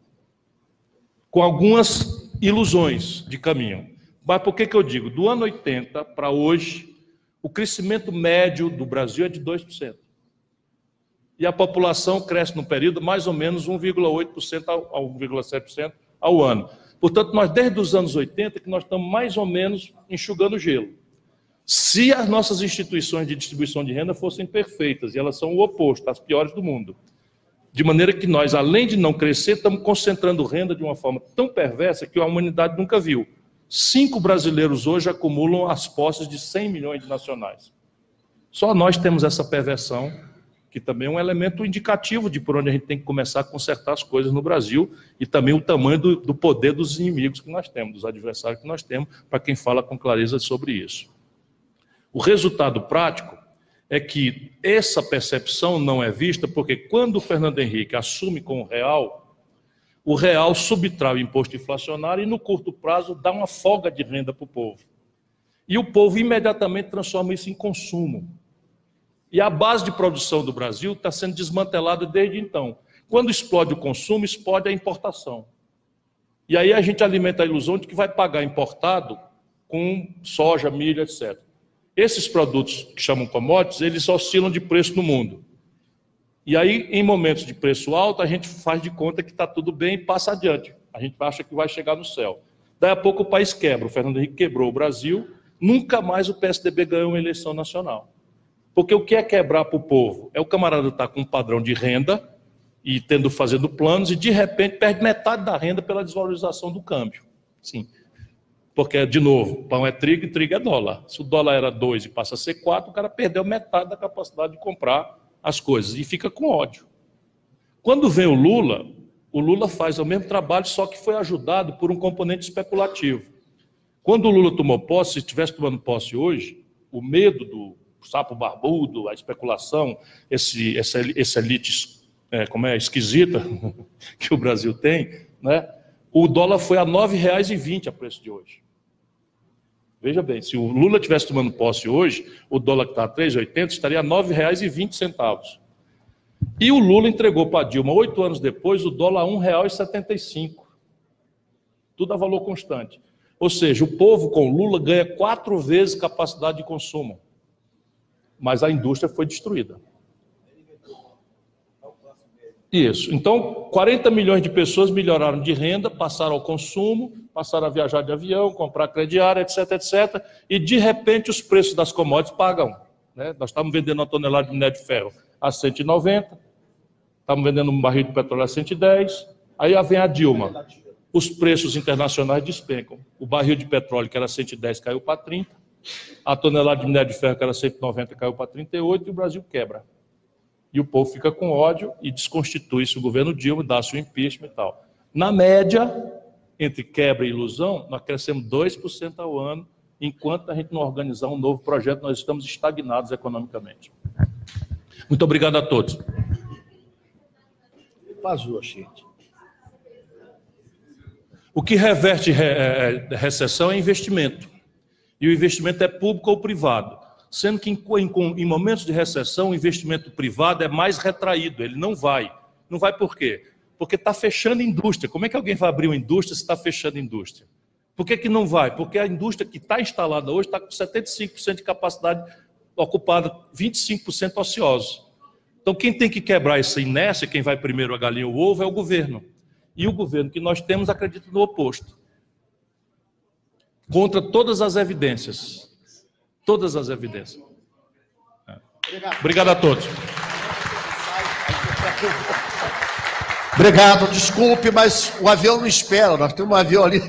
Com algumas ilusões de caminho. Mas por que eu digo? Do ano 80 para hoje, o crescimento médio do Brasil é de 2%. E a população cresce no período mais ou menos 1,8% a 1,7% ao ano. Portanto, nós desde os anos 80 que nós estamos mais ou menos enxugando gelo. Se as nossas instituições de distribuição de renda fossem perfeitas, e elas são o oposto, as piores do mundo, de maneira que nós, além de não crescer, estamos concentrando renda de uma forma tão perversa que a humanidade nunca viu. 5 brasileiros hoje acumulam as posses de 100 milhões de nacionais. Só nós temos essa perversão, que também é um elemento indicativo de por onde a gente tem que começar a consertar as coisas no Brasil, e também o tamanho do poder dos inimigos que nós temos, dos adversários que nós temos, para quem fala com clareza sobre isso. O resultado prático é que essa percepção não é vista, porque quando o Fernando Henrique assume com o real subtrai o imposto inflacionário e no curto prazo dá uma folga de renda para o povo. E o povo imediatamente transforma isso em consumo. E a base de produção do Brasil está sendo desmantelada desde então. Quando explode o consumo, explode a importação. E aí a gente alimenta a ilusão de que vai pagar importado com soja, milho, etc. Esses produtos que chamam commodities, eles oscilam de preço no mundo. E aí, em momentos de preço alto, a gente faz de conta que está tudo bem e passa adiante. A gente acha que vai chegar no céu. Daí a pouco o país quebra. O Fernando Henrique quebrou o Brasil. Nunca mais o PSDB ganhou uma eleição nacional. Porque o que é quebrar para o povo? É o camarada estar com um padrão de renda e fazendo planos e, de repente, perde metade da renda pela desvalorização do câmbio. Sim. Porque, de novo, pão é trigo e trigo é dólar. Se o dólar era 2 e passa a ser 4, o cara perdeu metade da capacidade de comprar as coisas e fica com ódio. Quando vem o Lula faz o mesmo trabalho, só que foi ajudado por um componente especulativo. Quando o Lula tomou posse, se estivesse tomando posse hoje, o medo do sapo barbudo, a especulação, essa elite esquisita que o Brasil tem, né? O dólar foi a R$ 9,20 a preço de hoje. Veja bem, se o Lula estivesse tomando posse hoje, o dólar que está a 3,80 estaria a R$ 9,20. E o Lula entregou para a Dilma, 8 anos depois, o dólar a R$ 1,75. Tudo a valor constante. Ou seja, o povo com o Lula ganha 4 vezes capacidade de consumo. Mas a indústria foi destruída. Isso. Então, 40 milhões de pessoas melhoraram de renda, passaram ao consumo, passaram a viajar de avião, comprar crediário, etc, etc. E, de repente, os preços das commodities pagam. Né? Nós estávamos vendendo uma tonelada de minério de ferro a 190, estávamos vendendo um barril de petróleo a 110, aí vem a Dilma. Os preços internacionais despencam. O barril de petróleo, que era 110, caiu para 30, a tonelada de minério de ferro, que era 190, caiu para 38, e o Brasil quebra. E o povo fica com ódio e desconstitui-se o governo Dilma, dá-se o impeachment e tal. Na média, entre quebra e ilusão, nós crescemos 2% ao ano, enquanto a gente não organizar um novo projeto, nós estamos estagnados economicamente. Muito obrigado a todos. Vazou, gente. O que reverte recessão é investimento. E o investimento é público ou privado. Sendo que em momentos de recessão, o investimento privado é mais retraído, ele não vai. Não vai por quê? Porque está fechando indústria. Como é que alguém vai abrir uma indústria se está fechando indústria? Por que não vai? Porque a indústria que está instalada hoje está com 75% de capacidade ocupada, 25% ociosos. Então, quem tem que quebrar essa inércia, quem vai primeiro a galinha ou o ovo, é o governo. E o governo que nós temos acredita no oposto. Contra todas as evidências. Todas as evidências. Obrigado a todos. Obrigado, desculpe, mas o avião não espera. Nós temos um avião ali